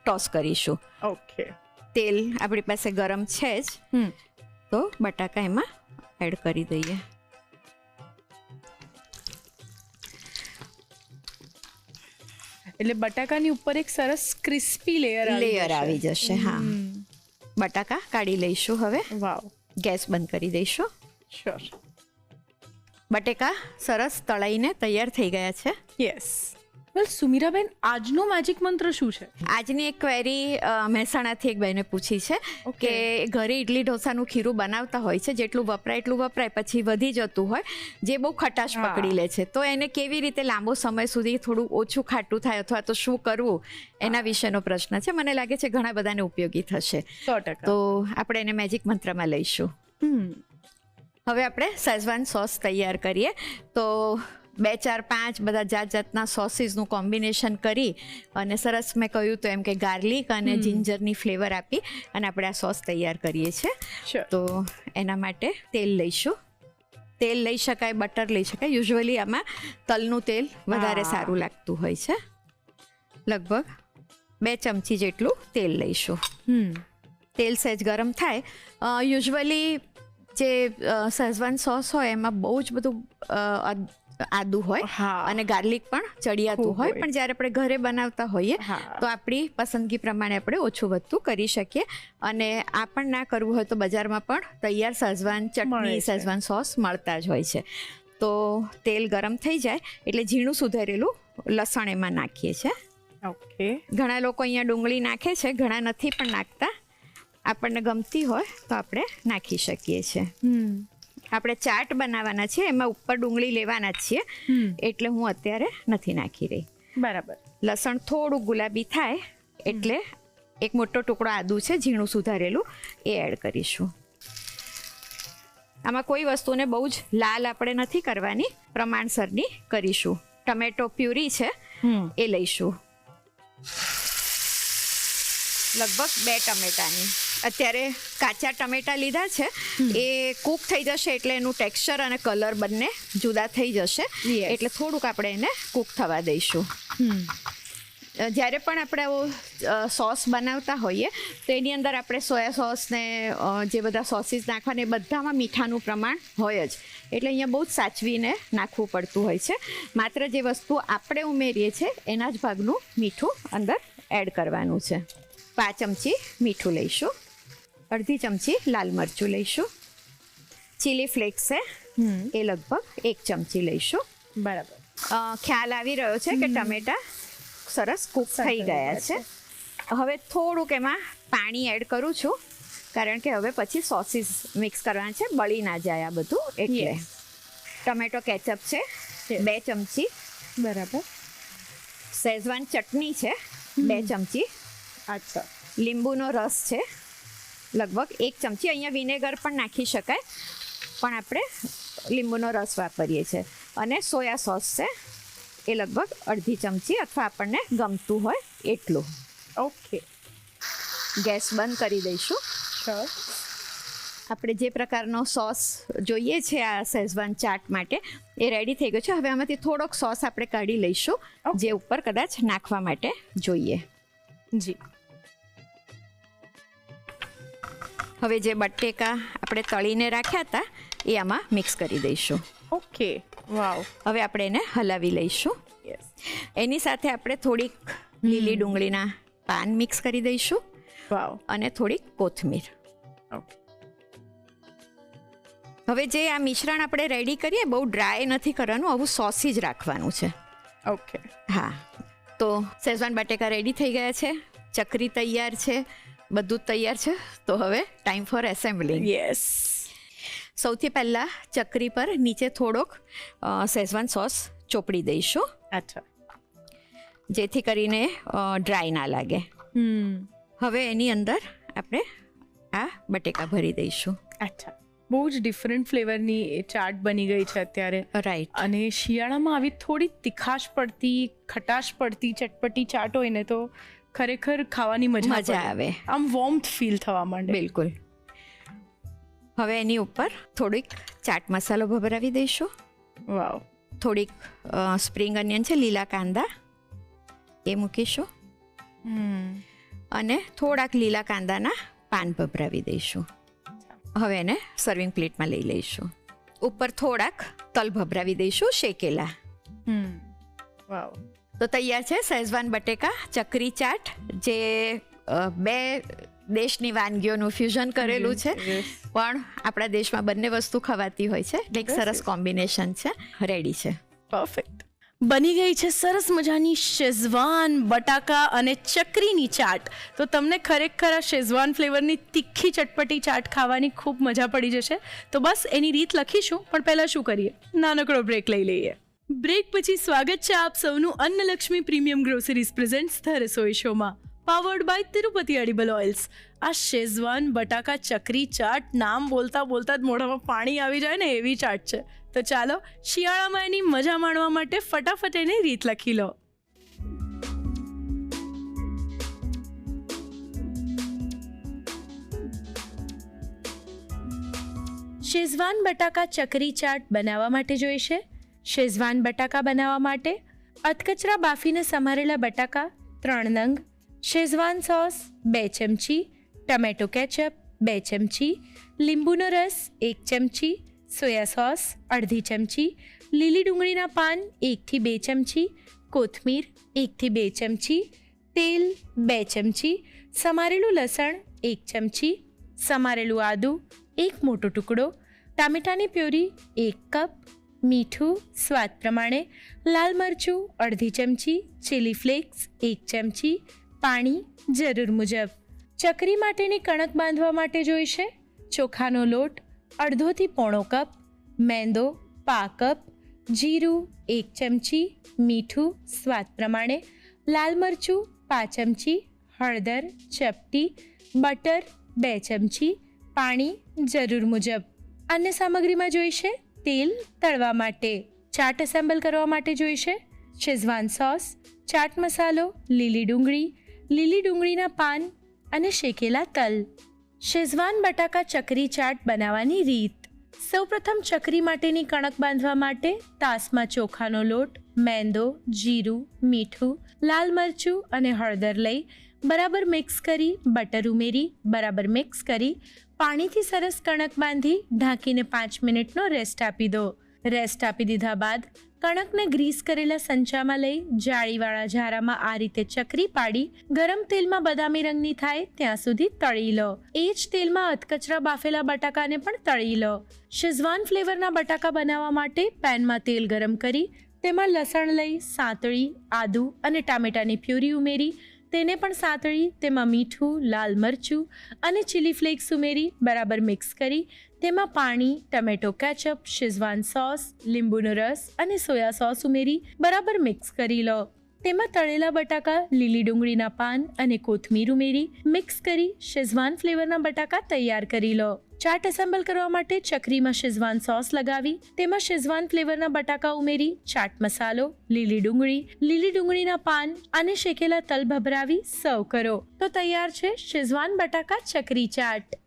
ટોસ કરીશું. ઓકે. તેલ આપણી પાસે ગરમ છે જ, તો બટાકા એમાં એડ કરી દઈએ. એટલે બટાકાની ઉપર એક સરસ ક્રિસ્પી લેયર આવી જશે. હા, બટાકા કાઢી લઈશું. હવે વાવ, ગેસ બંધ કરી દઈશું. શ્યોર. બટેકા સરસ તળાઈને તૈયાર થઈ ગયા છે. યસ. વેલ સુમીરાબેન, આજનો મેજિક મંત્ર શું છે? આજની એક ક્વેરી મહેસાણાથી એક બહેને પૂછી છે કે ઘરે ઇડલી ઢોસાનું ખીરું બનાવતા હોય છે, જેટલું વપરાય એટલું વપરાય, પછી વધી જતું હોય, જે બહુ ખટાશ પકડી લે છે, તો એને કેવી રીતે લાંબો સમય સુધી થોડું ઓછું ખાટું થાય, અથવા તો શું કરવું, એના વિશેનો પ્રશ્ન છે. મને લાગે છે ઘણા બધાને ઉપયોગી થશે. 100%. તો આપણે એને મેજિક મંત્રમાં લઈશું. હવે આપણે શેઝવાન સોસ તૈયાર કરીએ. તો 2, 4, 5 બધા જાતના સોસીસનું કોમ્બિનેશન કરી અને સરસ, મેં કહ્યું તો એમ કે ગાર્લિક અને જિંજરની ફ્લેવર આપી અને આપણે આ સોસ તૈયાર કરીએ છીએ. તો એના માટે તેલ લઈશું. તેલ લઈ શકાય, બટર લઈ શકાય. યુઝ્યુઅલી આમાં તલનું તેલ વધારે સારું લાગતું હોય છે. લગભગ 2 ચમચી જેટલું તેલ લઈશું. તેલ સહેજ ગરમ થાય. યુઝ્યુઅલી જે શેઝવાન સોસ હોય એમાં બહુ જ બધું આદુ હોય અને ગાર્લિક પણ ચડિયાતું હોય, પણ જ્યારે આપણે ઘરે બનાવતા હોઈએ તો આપણી પસંદગી પ્રમાણે આપણે ઓછું વધતું કરી શકીએ. અને આ પણ ના કરવું હોય તો બજારમાં પણ તૈયાર શેઝવાન ચટણી, શેઝવાન સોસ મળતા જ હોય છે. તો તેલ ગરમ થઈ જાય એટલે ઝીણું સુધારેલું લસણ એમાં નાખીએ છીએ. ઓકે. ઘણા લોકો અહીંયા ડુંગળી નાખે છે, ઘણા નથી પણ નાખતા. આપણને ગમતી હોય તો આપણે નાખી શકીએ છીએ. આપણે ચાટ બનાવવાના છીએ, એમાં ઉપર ડુંગળી લેવાના જ છીએ, એટલે હું અત્યારે નથી નાખી રહી. બરાબર. લસણ થોડું ગુલાબી થાય એટલે એક મોટો ટુકડો આદુ છે ઝીણું સુધારેલું, એ એડ કરીશું. આમાં કોઈ વસ્તુને બહુ જ લાલ આપણે નથી કરવાની, પ્રમાણસરની કરીશું. ટમેટો પ્યુરી છે એ લઈશું, લગભગ 2 ટમેટાની. અત્યારે કાચા ટમેટા લીધા છે એ કૂક થઈ જશે એટલે એનું ટેક્સચર અને કલર બંને જુદા થઈ જશે. Yes. એટલે થોડુંક આપણે એને કૂક થવા દઈશું. જ્યારે પણ આપણે આવો સોસ બનાવતા હોઈએ તો એની અંદર આપણે સોયા સોસ ને જે બધા સોસીસ નાખવાને એ બધામાં મીઠાનું પ્રમાણ હોય જ. એટલે અહીંયા બહુ જ સાચવીને નાખવું પડતું હોય છે. માત્ર જે વસ્તુ આપણે ઉમેરીએ છીએ એના જ ભાગનું મીઠું અંદર એડ કરવાનું છે. 5 ચમચી મીઠું લઈશું, અડધી ચમચી લાલ મરચું લઈશું, ચીલી ફ્લેક્સ છે એ લગભગ 1 ચમચી લઈશું. બરાબર. ખ્યાલ આવી રહ્યો છે કે ટમેટા સરસ કૂક થઈ ગયા છે. હવે થોડુંક એમાં પાણી એડ કરું છું કારણ કે હવે પછી સોસીસ મિક્સ કરવાના છે, બળી ના જાય આ બધું એટલે. ટમેટો કેચઅપ છે 2 ચમચી. બરાબર. શેઝવાન ચટણી છે 2 ચમચી. અચ્છા. લીંબુનો રસ છે લગભગ 1 ચમચી. અહીંયા વિનેગર પણ નાખી શકાય પણ આપણે લીંબુનો રસ વાપરીએ છીએ. અને સોયા સોસ છે એ લગભગ અડધી ચમચી અથવા આપણને ગમતું હોય એટલું. ઓકે. ગેસ બંધ કરી દઈશું. આપણે જે પ્રકારનો સોસ જોઈએ છે આ શેઝવાન ચાટ માટે એ રેડી થઈ ગયો છે. હવે આમાંથી થોડોક સોસ આપણે કાઢી લઈશું જે ઉપર કદાચ નાખવા માટે જોઈએ. જી. હવે જે બટેકા આપણે તળીને રાખ્યા હતા એ આમાં મિક્સ કરી દઈશું. ઓકે. વાવ. હવે આપણે એને હલાવી લઈશું. યસ. એની સાથે આપણે થોડીક લીલી ડુંગળીના પાન મિક્સ કરી દઈશું વાવ. અને થોડીક કોથમીર. ઓકે. હવે જે આ મિશ્રણ આપણે રેડી કરીએ બહુ ડ્રાય નથી કરવાનું, આવું સોસી જ રાખવાનું છે. ઓકે. હા, તો શેઝવાન બટેકા રેડી થઈ ગયા છે, ચકરી તૈયાર છે, બધું જ તૈયાર છે. તો હવે ટાઈમ ફોર એસેમ્બલિંગ. યસ. સૌથી પહેલાં ચકરી પર નીચે થોડોક શેઝવાન સોસ ચોપડી દઈશું અચ્છા. જેથી કરીને ડ્રાય ના લાગે. હવે એની અંદર આપણે આ બટેકા ભરી દઈશું. અચ્છા. બહુ જ ડિફરન્ટ ફ્લેવરની એ ચાટ બની ગઈ છે અત્યારે. રાઈટ. અને શિયાળામાં આવી થોડી તીખાશ પડતી, ખટાશ પડતી, ચટપટી ચાટ હોય ને તો ખરેખર ખાવાની મજા મજા આવે. આમ વોર્મથ ફીલ થવા માંડે. બિલકુલ. હવે એની ઉપર થોડીક ચાટ મસાલો ભભરાવી દઈશું. વાવ. થોડીક સ્પ્રિંગ અનિયન છે, લીલા કાંદા એ મૂકીશું અને થોડાક લીલા કાંદાના પાન ભભરાવી દઈશું. હવે એને સર્વિંગ પ્લેટમાં લઈ લઈશું. ઉપર થોડાક તલ ભભરાવી દઈશું શેકેલા. વાવ. તો તૈયાર છે શેઝવાન બટેકા ચકરી ચાટ, જે 2 દેશની વાનગીઓનું ફ્યુઝન કરેલું છે. પણ આપણા દેશમાં બંને વસ્તુ ખવાતી હોય છે એટલે એક સરસ કોમ્બિનેશન છે. રેડી છે. પરફેક્ટ. બની ગઈ છે સરસ મજાની શેઝવાન બટાકા અને ચકરીની ચાટ. તો તમને ખરેખર આ શેઝવાન ફ્લેવરની તીખી ચટપટી ચાટ ખાવાની ખૂબ મજા પડી જશે. તો બસ એની રીત લખીશું, પણ પહેલાં શું કરીએ, નાનકડો બ્રેક લઈ લઈએ. બ્રેક પછી સ્વાગત છે આપ સૌનું Annalakshmi premium groceries presents the Rasoi શોમાં, powered by Tirupati edible oils. આ શેઝવાન બટાકા ચકરી ચાટ નામ બોલતા બોલતા જ મોઢામાં પાણી આવી જાય ને એવી ચાટ છે. તો ચાલો શિયાળામાં એની મજા માણવા માટે ફટાફટ એની રીત લખી લો. શેઝવાન બટાકા ચકરી ચાટ બનાવવા માટે જોઈશે શેઝવાન બટાકા બનાવવા માટે અધકચરા બાફીને સમારેલા બટાકા 3 નંગ, શેઝવાન સોસ 2 ચમચી, ટમેટો કેચઅપ 2 ચમચી, લીંબુનો રસ 1 ચમચી, સોયા સોસ અડધી ચમચી, લીલી ડુંગળીના પાન 1 થી 2 ચમચી, કોથમીર 1 થી 2 ચમચી, તેલ 2 ચમચી, સમારેલું લસણ 1 ચમચી, સમારેલું આદું 1 મોટો ટુકડો, ટામેટાની પ્યોરી 1 કપ, મીઠું સ્વાદ પ્રમાણે, લાલ મરચું અડધી ચમચી, ચીલી ફ્લેક્સ 1 ચમચી, પાણી જરૂર મુજબ. ચકરી માટેની કણક બાંધવા માટે જોઈશે ચોખાનો લોટ અડધોથી પોણો કપ, મેંદો પા કપ, જીરું 1 ચમચી, મીઠું સ્વાદ પ્રમાણે, લાલ મરચું 5 ચમચી, હળદર ચપટી, બટર 2 ચમચી, પાણી જરૂર મુજબ. અન્ય સામગ્રીમાં જોઈશે તેલ તળવા માટે, ચાટ એસેમ્બલ કરવા માટે જોઈશે શેઝવાન સોસ, ચાટ મસાલો, લીલી ડુંગળીના પાન અને શેકેલા તલ. શેઝવાન બટાકા ચકરી ચાટ બનાવવાની રીત. સૌપ્રથમ ચકરી માટેની કણક બાંધવા માટે તાસમાં ચોખાનો લોટ, મેંદો, જીરું, મીઠું, લાલ મરચું અને હળદર લઈ બરાબર મિક્સ કરી બટર ઉમેરી બરાબર મિક્સ કરી પાણીથી સરસ કણક બાંધી ઢાંકીને 5 મિનિટનો રેસ્ટ આપી દો. રેસ્ટ આપી દીધા બાદ કણકને ગ્રીસ કરેલા સંચામાં લઈ જાળીવાળા ઝારામાં આ રીતે ચકરી પાડી ગરમ તેલમાં બદામી રંગની થાય ત્યાં સુધી તળી લો. એ જ તેલમાં અધકચરા બાફેલા બટાકાને પણ તળી લો. શેઝવાન ફ્લેવરના બટાકા બનાવવા માટે પેનમાં તેલ ગરમ કરી તેમાં લસણ લઈ સાંતળી, આદુ અને ટામેટાની પ્યુરી ઉમેરી તેને પણ સાંતળી તેમાં મીઠું, લાલ મરચું અને ચીલી ફ્લેક્સ ઉમેરી બરાબર મિક્સ કરી તેમાં પાણી, ટમેટો કેચઅપ, શેઝવાન સોસ, લીંબુનો રસ અને સોયા સોસ ઉમેરી બરાબર મિક્સ કરી લો. તેમાં તળેલા બટાકા, લીલી ડુંગળીના પાન અને કોથમીર ઉમેરી મિક્સ કરી શેઝવાન ફ્લેવરના બટાકા તૈયાર કરી લો. ચાટ એસેમ્બલ કરવા માટે ચકરીમાં શેઝવાન સોસ લગાવી તેમાં શેઝવાન ફ્લેવરના બટાકા ઉમેરી ચાટ મસાલો, લીલી ડુંગળીના પાન અને શેકેલા તલ ભભરાવી સર્વ કરો તો તૈયાર છે શેઝવાન બટાકા ચકરી ચાટ.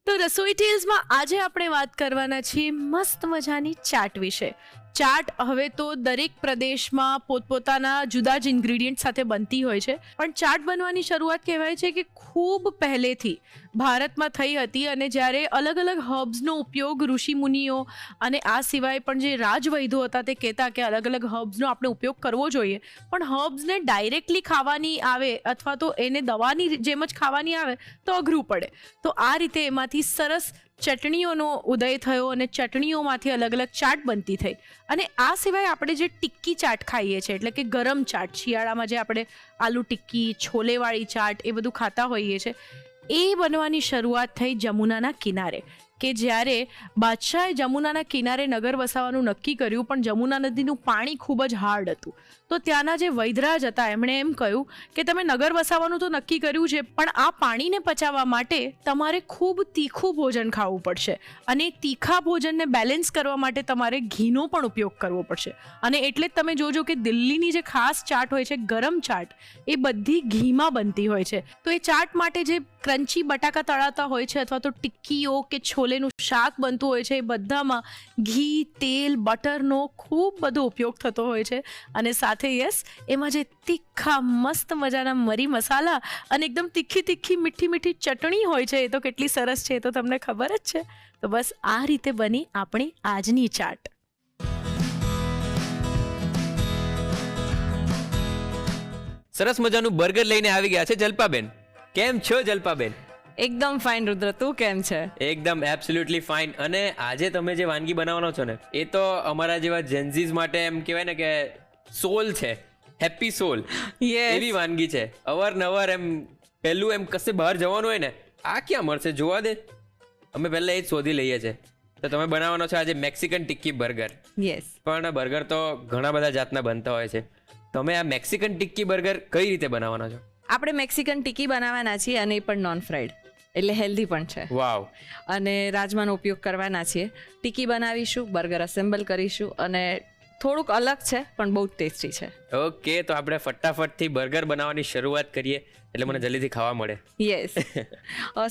તો રસોઈ ટેલ્સમાં આજે આપણે વાત કરવાના છીએ મસ્ત મજાની ચાટ વિશે. ચાટ હવે તો દરેક પ્રદેશમાં પોતપોતાના જુદા જ ઇન્ગ્રીડિયન્ટ સાથે બનતી હોય છે, પણ ચાટ બનવાની શરૂઆત કહેવાય છે કે ખૂબ પહેલેથી ભારતમાં થઈ હતી. અને જ્યારે અલગ અલગ હર્બ્સનો ઉપયોગ ઋષિ મુનિઓ અને આ સિવાય પણ જે રાજવૈદો હતા તે કહેતા કે અલગ અલગ હર્બ્સનો આપણે ઉપયોગ કરવો જોઈએ, પણ હર્બ્સને ડાયરેક્ટલી ખાવાની આવે અથવા તો એને દવાની જેમ જ ખાવાની આવે તો અઘરું પડે. તો આ રીતે એમાંથી સરસ ચટણીઓનો ઉદય થયો અને ચટણીઓમાંથી અલગ અલગ ચાટ બનતી થઈ. અને આ સિવાય આપણે જે ટિક્કી ચાટ ખાઈએ છીએ એટલે કે ગરમ ચાટ, શિયાળામાં જે આપણે આલુ ટિક્કી, છોલેવાળી ચાટ એ બધું ખાતા હોઈએ છીએ, એ બનવાની શરૂઆત થઈ જમુનાના કિનારે. કે જ્યારે બાદશાહે જમુનાના કિનારે નગર વસાવવાનું નક્કી કર્યું, પણ જમુના નદીનું પાણી ખૂબ જ હાર્ડ હતું. તો ત્યાંના જે વૈદરાજ હતા એમણે એમ કહ્યું કે તમે નગર વસાવવાનું તો નક્કી કર્યું છે, પણ આ પાણીને પચાવવા માટે તમારે ખૂબ તીખું ભોજન ખાવું પડશે અને તીખા ભોજનને બેલેન્સ કરવા માટે તમારે ઘીનો પણ ઉપયોગ કરવો પડશે. અને એટલે જ તમે જોજો કે દિલ્હીની જે ખાસ ચાટ હોય છે ગરમ ચાટ, એ બધી ઘીમાં બનતી હોય છે. તો એ ચાટ માટે જે ક્રન્ચી બટાકા તળાતા હોય છે અથવા તો ટિક્કીઓ કે છોલેનું શાક બનતું હોય છે, એ બધામાં ઘી, તેલ, બટરનો ખૂબ બધો ઉપયોગ થતો હોય છે. અને સાથે યસ, એમાં જે તીખા મસ્ત મજાના મરી મસાલા અને એકદમ તીખી મીઠી ચટણી હોય છે, એ તો કેટલી સરસ છે એ તો તમને ખબર જ છે. તો બસ આ રીતે બની આપણી આજની ચાટ. સરસ મજાનું બર્ગર લઈને આવી ગયા છે જલ્પાબેન. કેમ છો જલ્પાબેન? એકદમ ફાઇન રુદ્ર, તું કેમ છે? એકદમ એબ્સોલ્યુટલી ફાઇન. અને આજે તમે જે વાનગી બનાવવાનો છો ને, એ તો અમારા જેવા જેન્ઝીઝ માટે એમ કહેવાય ને કે સોલ છે, હેપી સોલ એવી વાનગી છે. અવારનવાર એમ પહેલું એમ કશે બહાર જવાનું હોય ને, આ ક્યાં મળશે જોવા દે, અમે પહેલાં એ જ શોધી લઈએ છીએ. તો તમે બનાવવાનો છો આજે મેક્સિકન ટિક્કી બર્ગર. યસ. પણ બર્ગર તો ઘણા બધા જાતના બનતા હોય છે. તમે આ મેક્સિકન ટિક્કી બર્ગર કઈ રીતે બનાવવાના છો? આપણે મેક્સિકન ટિક્કી બનાવવાના છીએ અને એ પણ નોન ફ્રાઈડ, એટલે હેલ્ધી પણ છે. વાવ. અને રાજમાનો ઉપયોગ કરવાના છીએ. ટિક્કી બનાવીશું, બર્ગર અસેમ્બલ કરીશું અને થોડુંક અલગ છે પણ બહુ ટેસ્ટી છે. ઓકે, તો આપણે ફટાફટથી બર્ગર બનાવવાની શરૂઆત કરીએ એટલે મને જલ્દીથી ખાવા મળે. યસ.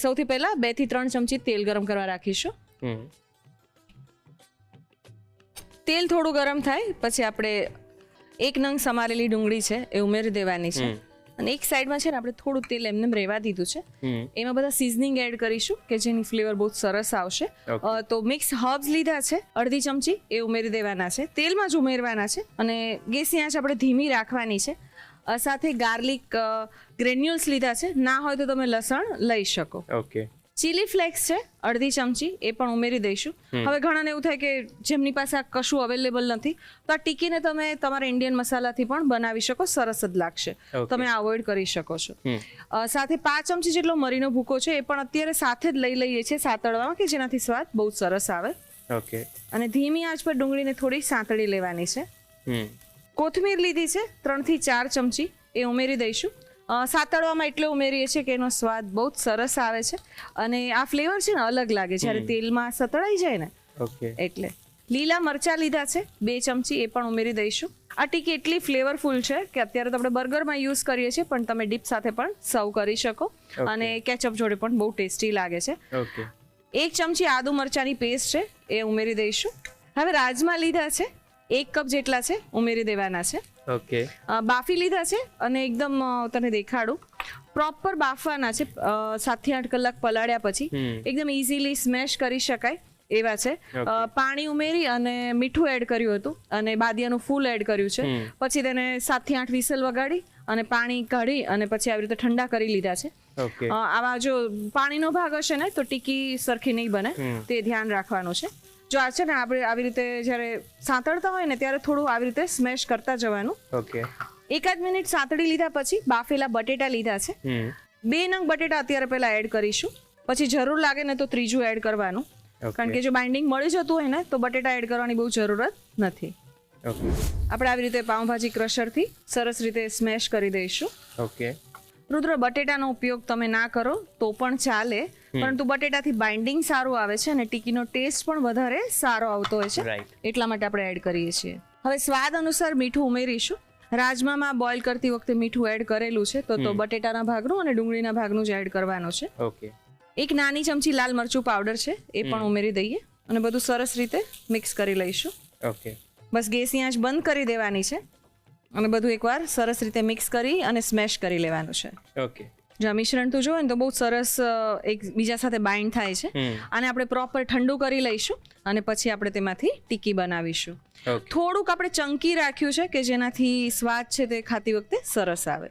સૌથી પહેલા 2 થી 3 ચમચી તેલ ગરમ કરવા રાખીશું. તેલ થોડું ગરમ થાય પછી આપણે 1 નંગ સમારેલી ડુંગળી છે એ ઉમેરી દેવાની છે. અને એક સાઈડમાં છે ને આપણે થોડું તેલ એમને રહેવા દીધું છે. એમાં બધા સિઝનિંગ એડ કરીશું કે જેની ફ્લેવર બહુ સરસ આવશે. તો મિક્સ હર્બ્સ લીધા છે 1/2 ચમચી, એ ઉમેરી દેવાના છે. તેલમાં જ ઉમેરવાના છે અને ગેસની આંચ આપણે ધીમી રાખવાની છે. સાથે ગાર્લિક ગ્રેન્યુલ્સ લીધા છે, ના હોય તો તમે લસણ લઈ શકો. ઓકે. ચીલી ફ્લેક્સ છે 1/2 ચમચી, એ પણ ઉમેરી દઈશું. હવે ઘણાને એવું થાય કે જેમની પાસે આ કશું અવેલેબલ નથી, તો આ ટિક્કીને તમે તમારા ઇન્ડિયન મસાલાથી પણ બનાવી શકો, સરસ જ લાગશે. તમે અવોઇડ કરી શકો છો. સાથે 5 ચમચી જેટલો મરીનો ભૂકો છે, એ પણ અત્યારે સાથે જ લઈ લઈએ છીએ સાતળવામાં કે જેનાથી સ્વાદ બહુ સરસ આવે. ઓકે. અને ધીમી આંચ પર ડુંગળીને થોડી સાંતળી લેવાની છે. કોથમીર લીધી છે 3 થી 4 ચમચી, એ ઉમેરી દઈશું. સાતળવામાં એટલે ઉમેરીએ છીએ કે એનો સ્વાદ બહુ જ સરસ આવે છે અને આ ફ્લેવર છે ને અલગ લાગે જ્યારે તેલમાં સતળાઈ જાય ને. ઓકે. એટલે લીલા મરચાં લીધા છે 2 ચમચી, એ પણ ઉમેરી દઈશું. આ ટીકી એટલી ફ્લેવરફુલ છે કે અત્યારે તો આપણે બર્ગરમાં યુઝ કરીએ છીએ, પણ તમે ડીપ સાથે પણ સર્વ કરી શકો અને કેચઅપ જોડે પણ બહુ ટેસ્ટી લાગે છે. ઓકે. 1 ચમચી આદુ મરચાની પેસ્ટ છે એ ઉમેરી દઈશું. હવે રાજમા લીધા છે 1 કપ જેટલા છે, ઉમેરી દેવાના છે. ઓકે. બાફી લીધા છે અને એકદમ તને દેખાડું પ્રોપર બાફવાના છે. 7 થી 8 કલાક પલાળ્યા પછી એકદમ ઇઝીલી સ્મેશ કરી શકાય એવા છે. પાણી ઉમેરી અને મીઠું એડ કર્યું હતું અને બાદિયાનું ફૂલ એડ કર્યું છે. પછી તેને 7 થી 8 વિસલ વગાડી અને પાણી કાઢી અને પછી આવી રીતે ઠંડા કરી લીધા છે. ઓકે. આવા જો પાણીનો ભાગ હશે ને તો ટીકી સરખી નહીં બને, તે ધ્યાન રાખવાનું છે. જો આ છે ને આપણે આવી રીતે જ્યારે સાંતળતા હોય ને ત્યારે થોડું આવી રીતે સ્મેશ કરતા જવાનું. ઓકે. 1 મિનિટ સાંતળી લીધા પછી બાફેલા બટેટા લીધા છે. 2 નંગ બટેટા અત્યારે પહેલા એડ કરીશું, પછી જરૂર લાગે ને તો ત્રીજું એડ કરવાનું. કારણ કે જો બાઇન્ડિંગ મળી જતું હોય ને તો બટેટા એડ કરવાની બહુ જરૂરત નથી. ઓકે. આપણે આવી રીતે પાઉંભાજી ક્રશરથી સરસ રીતે સ્મેશ કરી દઈશું. ઓકે. રુદ્ર, બટેટાનો ઉપયોગ તમે ના કરો તો પણ ચાલે, પરંતુ બટેટાથી બાઇન્ડિંગ સારું આવે છે અને ટીકીનો ટેસ્ટ પણ વધારે સારો આવતો હોય છે, Right. એટલા માટે આપણે એડ કરીએ છીએ. હવે સ્વાદ અનુસાર મીઠું ઉમેરીશું. રાજમામાં બોઇલ કરતી વખતે મીઠું એડ કરેલું છે તો બટેટાના ભાગનું અને ડુંગળીના ભાગનું જ એડ કરવાનું છે. ઓકે. 1 નાની ચમચી લાલ મરચું પાવડર છે એ પણ ઉમેરી દઈએ અને બધું સરસ રીતે મિક્સ કરી લઈશું. ઓકે. બસ ગેસની આંચ બંધ કરી દેવાની છે અને બધું એકવાર સરસ રીતે મિક્સ કરી અને સ્મેશ કરી લેવાનું છે. ઓકે. જો આ મિશ્રણ તું જોવે ને તો બહુ સરસ એકબીજા સાથે બાઇન્ડ થાય છે. આને આપણે પ્રોપર ઠંડુ કરી લઈશું અને પછી આપણે તેમાંથી ટીકી બનાવીશું. થોડુંક આપણે ચંકી રાખ્યું છે કે જેનાથી સ્વાદ છે તે ખાતી વખતે સરસ આવે.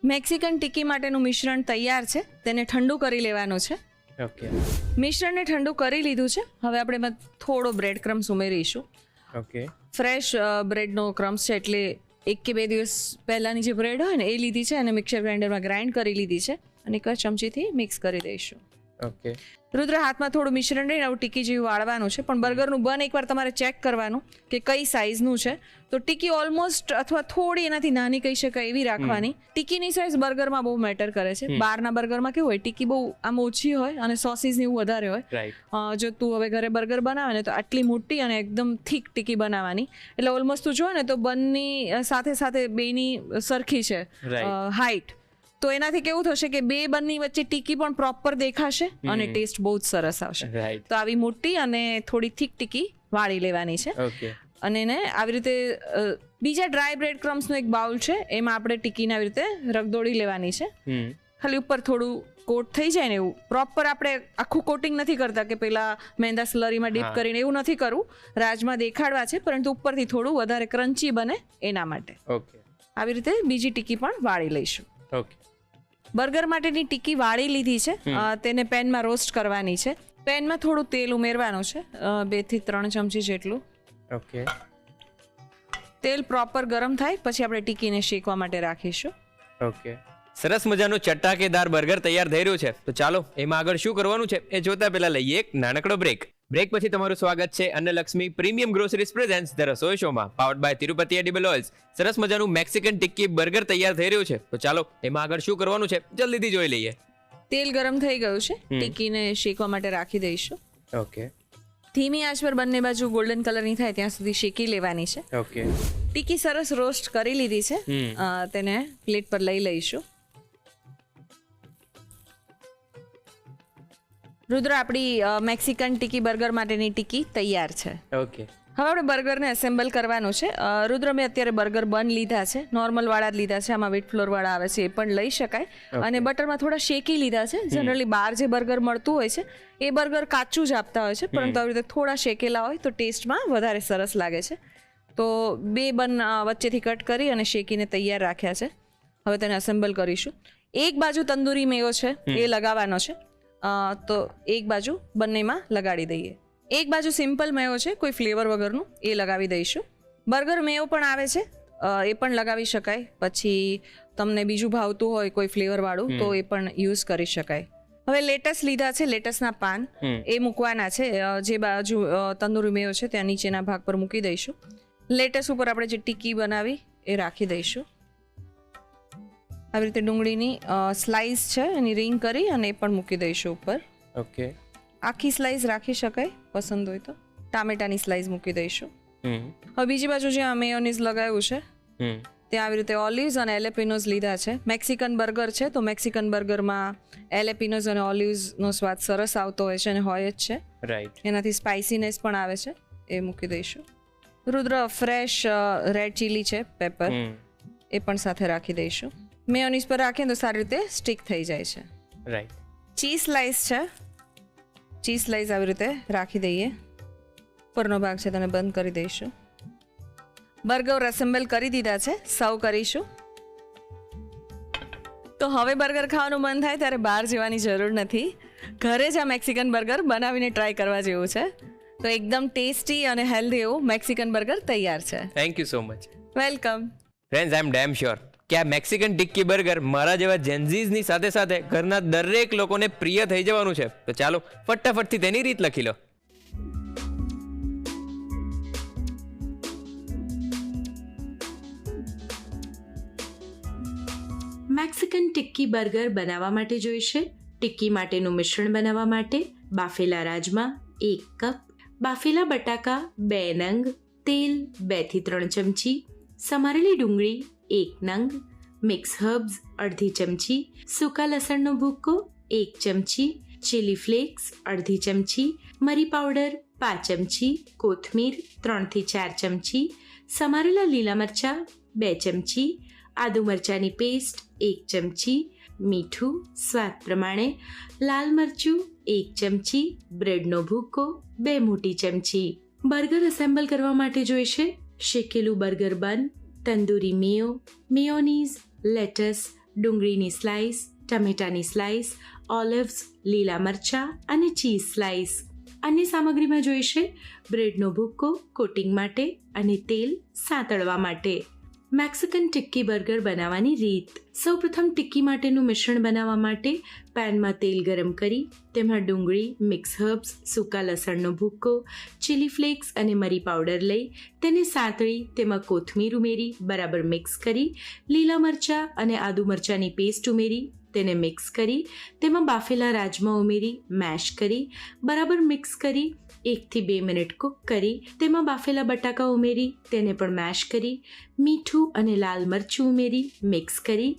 મેક્સિકન ટીકી માટેનું મિશ્રણ તૈયાર છે, તેને ઠંડુ કરી લેવાનું છે. ઓકે. મિશ્રણને ઠંડુ કરી લીધું છે. હવે આપણે એમાં થોડો બ્રેડ ક્રમ્સ ઉમેરીશું. ઓકે. ફ્રેશ બ્રેડનો ક્રમ્સ છે એટલે 1 કે 2 દિવસ પહેલાંની જે બ્રેડ હોય ને એ લીધી છે અને મિક્સર ગ્રાઇન્ડરમાં ગ્રાઇન્ડ કરી લીધી છે અને એક ચમચીથી મિક્સ કરી દઈશું. ઓકે. રુદ્ર, હાથમાં થોડું મિશ્રણ રહીને આવું ટીકી જેવું વાળવાનું છે, પણ બર્ગરનું બન એકવાર તમારે ચેક કરવાનું કે કઈ સાઇઝનું છે. તો ટીકી ઓલમોસ્ટ અથવા થોડી એનાથી નાની કહી શકાય એવી રાખવાની. ટીકીની સાઇઝ બર્ગરમાં બહુ મેટર કરે છે. બહારના બર્ગરમાં કેવું હોય, ટીકી બહુ આમ ઓછી હોય અને સોસીસ ને એવું વધારે હોય. રાઈટ. જો તું હવે ઘરે બર્ગર બનાવે ને તો આટલી મોટી અને એકદમ થીક ટીકી બનાવવાની, એટલે ઓલમોસ્ટ તું જો ને તો બનની સાથે સાથે બેની સરખી છે હાઈટ. તો એનાથી કેવું થશે કે 2 બનની વચ્ચે ટીકી પણ પ્રોપર દેખાશે અને ટેસ્ટ બહુ જ સરસ આવશે. તો આવી મોટી અને થોડી થીક ટીકી વાળી લેવાની છે. ઓકે. અને એને આવી રીતે બીજા ડ્રાય બ્રેડ ક્રમ્સનો એક બાઉલ છે, એમાં આપણે ટીકીને આવી રીતે રગદોળી લેવાની છે. ખાલી ઉપર થોડું કોટ થઈ જાય ને એવું. પ્રોપર આપણે આખું કોટિંગ નથી કરતા કે પેલા મેંદા સ્લરીમાં ડીપ કરીને, એવું નથી કરવું. રાજમાં દેખાડવા છે, પરંતુ ઉપરથી થોડું વધારે ક્રન્ચી બને એના માટે. ઓકે. આવી રીતે બીજી ટીકી પણ વાળી લઈશું. ઓકે. બર્ગર માટેની ટીકી વાળી લીધી છે, તેને પેનમાં રોસ્ટ કરવાની છે. પેનમાં થોડું તેલ ઉમેરવાનું છે, 2 થી 3 ચમચી જેટલું. ઓકે. તેલ પ્રોપર ગરમ થાય પછી આપણે ટીકીને શેકવા માટે રાખીશું. ઓકે. સરસ મજાનું ચટાકેદાર બર્ગર તૈયાર થઈ રહ્યું છે. તો ચાલો એમાં આગળ શું કરવાનું છે એ જોતા પહેલા લઈએ એક નાનકડો બ્રેક. બ્રેક પછી તમારું સ્વાગત છે Annalakshmi premium groceries presents the Rasoi શોમાં, powered by Tirupati edible oils. સરસ મજાનું મેક્સિકન ટિક્કી બર્ગર તૈયાર થઈ રહ્યું છે. તો ચાલો એમાં આગળ શું કરવાનું છે જલ્દીથી જોઈ લઈએ. તેલ ગરમ થઈ ગયું છે, ટીકીને શેકવા માટે રાખી દઈશું. ઓકે. ધીમી આંચ પર બંને બાજુ ગોલ્ડન કલરની થાય ત્યાં સુધી શેકી લેવાની છે. ઓકે. ટીકી સરસ રોસ્ટ કરી લીધી છે, તેને પ્લેટ પર લઈ લઈશું. રુદ્ર, આપણી મેક્સિકન ટીકી બર્ગર માટેની ટીકી તૈયાર છે. ઓકે. હવે આપણે બર્ગરને એસેમ્બલ કરવાનું છે. રુદ્ર, મેં અત્યારે બર્ગર બન લીધા છે, નોર્મલ વાળા જ લીધા છે. આમાં વ્હીટ ફ્લોર વાળા આવે છે એ પણ લઈ શકાય. અને બટરમાં થોડા શેકી લીધા છે. જનરલી બહાર જે બર્ગર મળતું હોય છે એ બર્ગર કાચું જ આપતા હોય છે, પરંતુ આવી રીતે થોડા શેકેલા હોય તો ટેસ્ટમાં વધારે સરસ લાગે છે. તો 2 બન વચ્ચેથી કટ કરી અને શેકીને તૈયાર રાખ્યા છે. હવે તેને એસેમ્બલ કરીશું. એક બાજુ તંદૂરી મેવો છે એ લગાવવાનો છે, તો એક બાજુ બંનેમાં લગાડી દઈએ. એક બાજુ સિમ્પલ મેવો છે કોઈ ફ્લેવર વગરનું, એ લગાવી દઈશું. બર્ગર મેવો પણ આવે છે, એ પણ લગાવી શકાય. પછી તમને બીજું ભાવતું હોય કોઈ ફ્લેવર વાળું તો એ પણ યુઝ કરી શકાય. હવે લેટસ લીધા છે, લેટસના પાન એ મૂકવાના છે. જે બાજુ તંદૂરી મેવો છે ત્યાં નીચેના ભાગ પર મૂકી દઈશું. લેટસ ઉપર આપણે જે ટીકી બનાવી એ રાખી દઈશું. આવી રીતે ડુંગળીની સ્લાઇસ છે એની રિંગ કરી અને એ પણ મૂકી દઈશું ઉપર. ઓકે. આખી સ્લાઇસ રાખી શકાય પસંદ હોય તો. ટામેટાની સ્લાઇસ મૂકી દઈશું. હવે બીજી બાજુ જ્યાં મેયોનીઝ લગાવ્યું છે ત્યાં આવી રીતે ઓલિવ્સ અને એલેપિનોઝ લીધા છે. મેક્સિકન બર્ગર છે તો મેક્સિકન બર્ગરમાં એલેપિનોઝ અને ઓલિવ્સનો સ્વાદ સરસ આવતો હોય છે અને હોય જ છે. રાઈટ. એનાથી સ્પાઇસીનેસ પણ આવે છે, એ મૂકી દઈશું. રુદ્ર ફ્રેશ રેડ ચીલી છે, પેપર, એ પણ સાથે રાખી દઈશું. મેયોનીઝ પર રાખીએ તો સારી રીતે સ્ટીક થઈ જાય છે. રાઈટ. ચીઝ સ્લાઈસ છે, ચીઝ સ્લાઈસ આવી રીતે રાખી દઈએ. ઉપરનો ભાગ છે તેને બંધ કરી દઈશું. બર્ગર એસેમ્બલ કરી દીધા છે, સર્વ કરીશું. તો હવે બર્ગર ખાવાનું મન થાય ત્યારે બહાર જવાની જરૂર નથી. ઘરે જ આ મેક્સિકન બર્ગર બનાવીને ટ્રાય કરવા જેવું છે. તો એકદમ ટેસ્ટી અને હેલ્ધી એવું મેક્સિકન બર્ગર તૈયાર છે. Thank you so much. Welcome. Friends, I am damn sure કે આ મેક્સિકન ટિક્કી બર્ગર મારા જેવા જેન્ઝીઝની સાથે સાથે ઘરના દરેક લોકોને પ્રિય થઈ જવાનું છે. તો ચાલો ફટાફટથી તેની રીત લખી લો. મેક્સિકન ટિક્કી બર્ગર બનાવવા માટે જોઈશે ટિક્કી માટેનું મિશ્રણ બનાવવા માટે બાફેલા રાજમા 1 કપ, બાફેલા બટાકા 2 નંગ, તેલ 2 થી 3 ચમચી, સમારેલી ડુંગળી 1 નંગ, મિક્સ હર્બ્સ અડધી ચમચી, સૂકા લસણનો ભૂક્કો 1 ચમચી, ચીલી ફ્લેક્સ અડધી ચમચી, મરી પાવડર 5 ચમચી, કોથમીર 3 થી 4 ચમચી, સમારેલા લીલા મરચાં 2 ચમચી, આદુ મરચાંની પેસ્ટ 1 ચમચી, મીઠું સ્વાદ પ્રમાણે, લાલ મરચું 1 ચમચી, બ્રેડનો ભૂકો 2 મોટી ચમચી. બર્ગર એસેમ્બલ કરવા માટે જોઈશે શેકેલું બર્ગર બન, તંદૂરી મેયો, મેયોનીઝ, લેટસ, ડુંગળીની સ્લાઇસ, ટમેટાની સ્લાઇસ, ઓલિવ્સ, લીલા મરચાં અને ચીઝ સ્લાઇસ. અન્ય સામગ્રીમાં જોઈશે બ્રેડનો ભૂક્કો કોટિંગ માટે અને તેલ સાંતળવા માટે. મેક્સિકન ટિક્કી બર્ગર બનાવવાની રીત. સૌપ્રથમ ટિક્કી માટેનું મિશ્રણ બનાવવા માટે પેનમાં તેલ ગરમ કરી તેમાં ડુંગળી, મિક્સ હર્બ્સ, સૂકા લસણનો ભૂક્કો, ચીલી ફ્લેક્સ અને મરી પાવડર લઈ તેને સાંતળી તેમાં કોથમીર ઉમેરી બરાબર મિક્સ કરી, લીલા મરચાં અને આદુ મરચાંની પેસ્ટ ઉમેરી તેને મિક્સ કરી, તેમાં બાફેલા રાજમા ઉમેરી મેશ કરી બરાબર મિક્સ કરી 1 થી 2 મિનિટ કૂક કરી, તેમાં બાફેલા બટાકા ઉમેરી તેને પણ મેશ કરી, મીઠું અને લાલ મરચું ઉમેરી મિક્સ કરી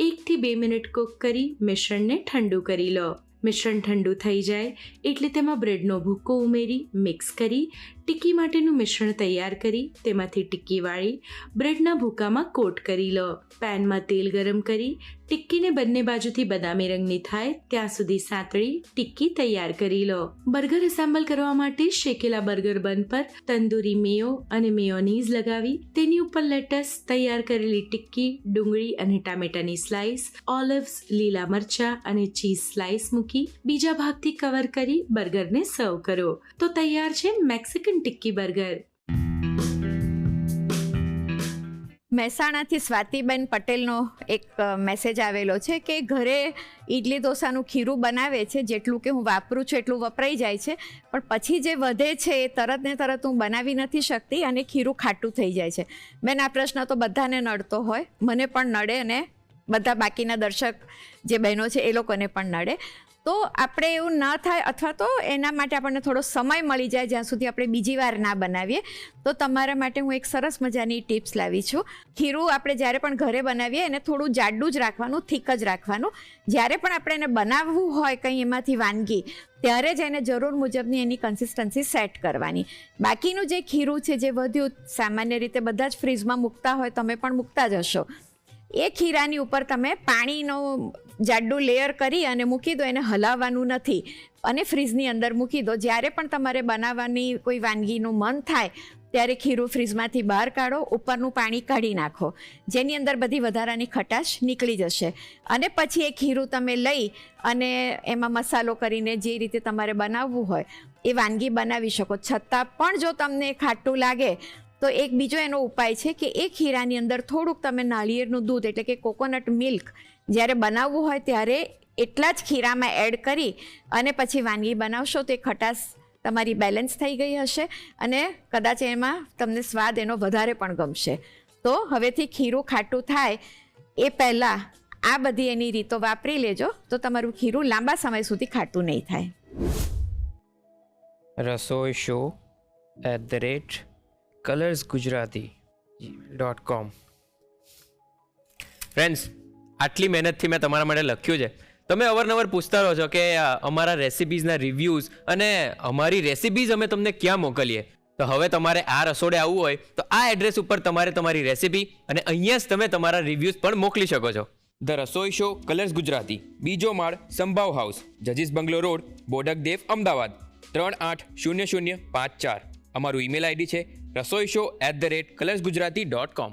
1 થી 2 મિનિટ કૂક કરી મિશ્રણને ઠંડુ કરી લો. મિશ્રણ ઠંડુ થઈ જાય એટલે તેમાં બ્રેડનો ભૂકો ઉમેરી મિક્સ કરી ટિક્કી માટેનું મિશ્રણ તૈયાર કરી તેમાંથી ટિક્કી વાળી બ્રેડના ભૂકામાં કોટ કરી લો. પેનમાં તેલ ગરમ કરી ટિક્કીને બંને બાજુથી બદામી રંગની થાય ત્યાં સુધી સાંતળી ટિક્કી તૈયાર કરી લો. બર્ગર એસેમ્બલ કરવા માટે શેકેલા બર્ગર બન પર તંદૂરી મેયો અને મેયોનીઝ લગાવી તેની ઉપર લેટસ, તૈયાર કરેલી ટિક્કી, ડુંગળી અને ટામેટાની સ્લાઇસ, ઓલિવ્સ, લીલા મરચાં અને ચીઝ સ્લાઇસ મૂકી બીજા ભાગથી કવર કરી બર્ગરને સર્વ કરો. તો તૈયાર છે મેક્સિકન ટિક્કી બર્ગર. મહેસાણાથી સ્વાતિબેન પટેલનો એક મેસેજ આવેલો છે કે ઘરે ઇડલી ઢોસાનું ખીરું બનાવે છે, જેટલું કે હું વાપરું છું એટલું વપરાઈ જાય છે, પણ પછી જે વધે છે એ તરત ને તરત હું બનાવી નથી શકતી અને ખીરું ખાટું થઈ જાય છે. બેન, આ પ્રશ્ન તો બધાને નડતો હોય, મને પણ નડે અને બધા બાકીના દર્શક જે બહેનો છે એ લોકોને પણ નડે. તો આપણે એવું ન થાય અથવા તો એના માટે આપણને થોડો સમય મળી જાય જ્યાં સુધી આપણે બીજી વાર ના બનાવીએ, તો તમારા માટે હું એક સરસ મજાની ટિપ્સ લાવી છું. ખીરું આપણે જ્યારે પણ ઘરે બનાવીએ એને થોડું જાડું જ રાખવાનું, થીક જ રાખવાનું. જ્યારે પણ આપણે એને બનાવવું હોય કંઈ એમાંથી વાનગી, ત્યારે જ એને જરૂર મુજબની એની કન્સિસ્ટન્સી સેટ કરવાની. બાકીનું જે ખીરું છે જે વધ્યું, સામાન્ય રીતે બધા જ ફ્રીઝમાં મૂકતા હોય, તમે પણ મૂકતા જ હશો, એ ખીરાની ઉપર તમે પાણીનો જાડું લેયર કરી અને મૂકી દો. એને હલાવવાનું નથી અને ફ્રીઝની અંદર મૂકી દો. જ્યારે પણ તમારે બનાવવાની કોઈ વાનગીનું મન થાય ત્યારે ખીરું ફ્રીઝમાંથી બહાર કાઢો, ઉપરનું પાણી કાઢી નાખો, જેની અંદર બધી વધારાની ખટાશ નીકળી જશે. અને પછી એ ખીરું તમે લઈ અને એમાં મસાલો કરીને જે રીતે તમારે બનાવવું હોય એ વાનગી બનાવી શકો. છતાં પણ જો તમને ખાટું લાગે તો એક બીજો એનો ઉપાય છે કે એ ખીરાની અંદર થોડુંક તમે નાળિયેરનું દૂધ એટલે કે કોકોનટ મિલ્ક જ્યારે બનાવવું હોય ત્યારે એટલા જ ખીરામાં એડ કરી અને પછી વાનગી બનાવશો તો એ ખટાશ તમારી બેલેન્સ થઈ ગઈ હશે અને કદાચ એમાં તમને સ્વાદ એનો વધારે પણ ગમશે. તો હવેથી ખીરું ખાટું થાય એ પહેલાં આ બધી એની રીતો વાપરી લેજો તો તમારું ખીરું લાંબા સમય સુધી ખાટું નહીં થાય. રસોઈ શો colorsgujarati.com. ફ્રેન્ડ્સ, આટલી મહેનતથી મેં તમારા માટે લખ્યું છે. તમે અવારનવાર પૂછતા રહો છો કે અમારા રેસિપીઝના રિવ્યૂઝ અને અમારી રેસિપીઝ અમે તમને ક્યાં મોકલીએ. તો હવે તમારે આ રસોડે આવવું હોય તો આ એડ્રેસ ઉપર તમારે તમારી રેસિપી અને અહીંયા જ તમે તમારા રિવ્યૂઝ પણ મોકલી શકો છો. The Rasoi show colours Gujarati, બીજો માળ, સંભાવ હાઉસ, જજીસ બંગલો રોડ, બોડકદેવ, અમદાવાદ 380054. અમારું ઈમેલ આઈડી છે rasoishow@colorsgujarati.com.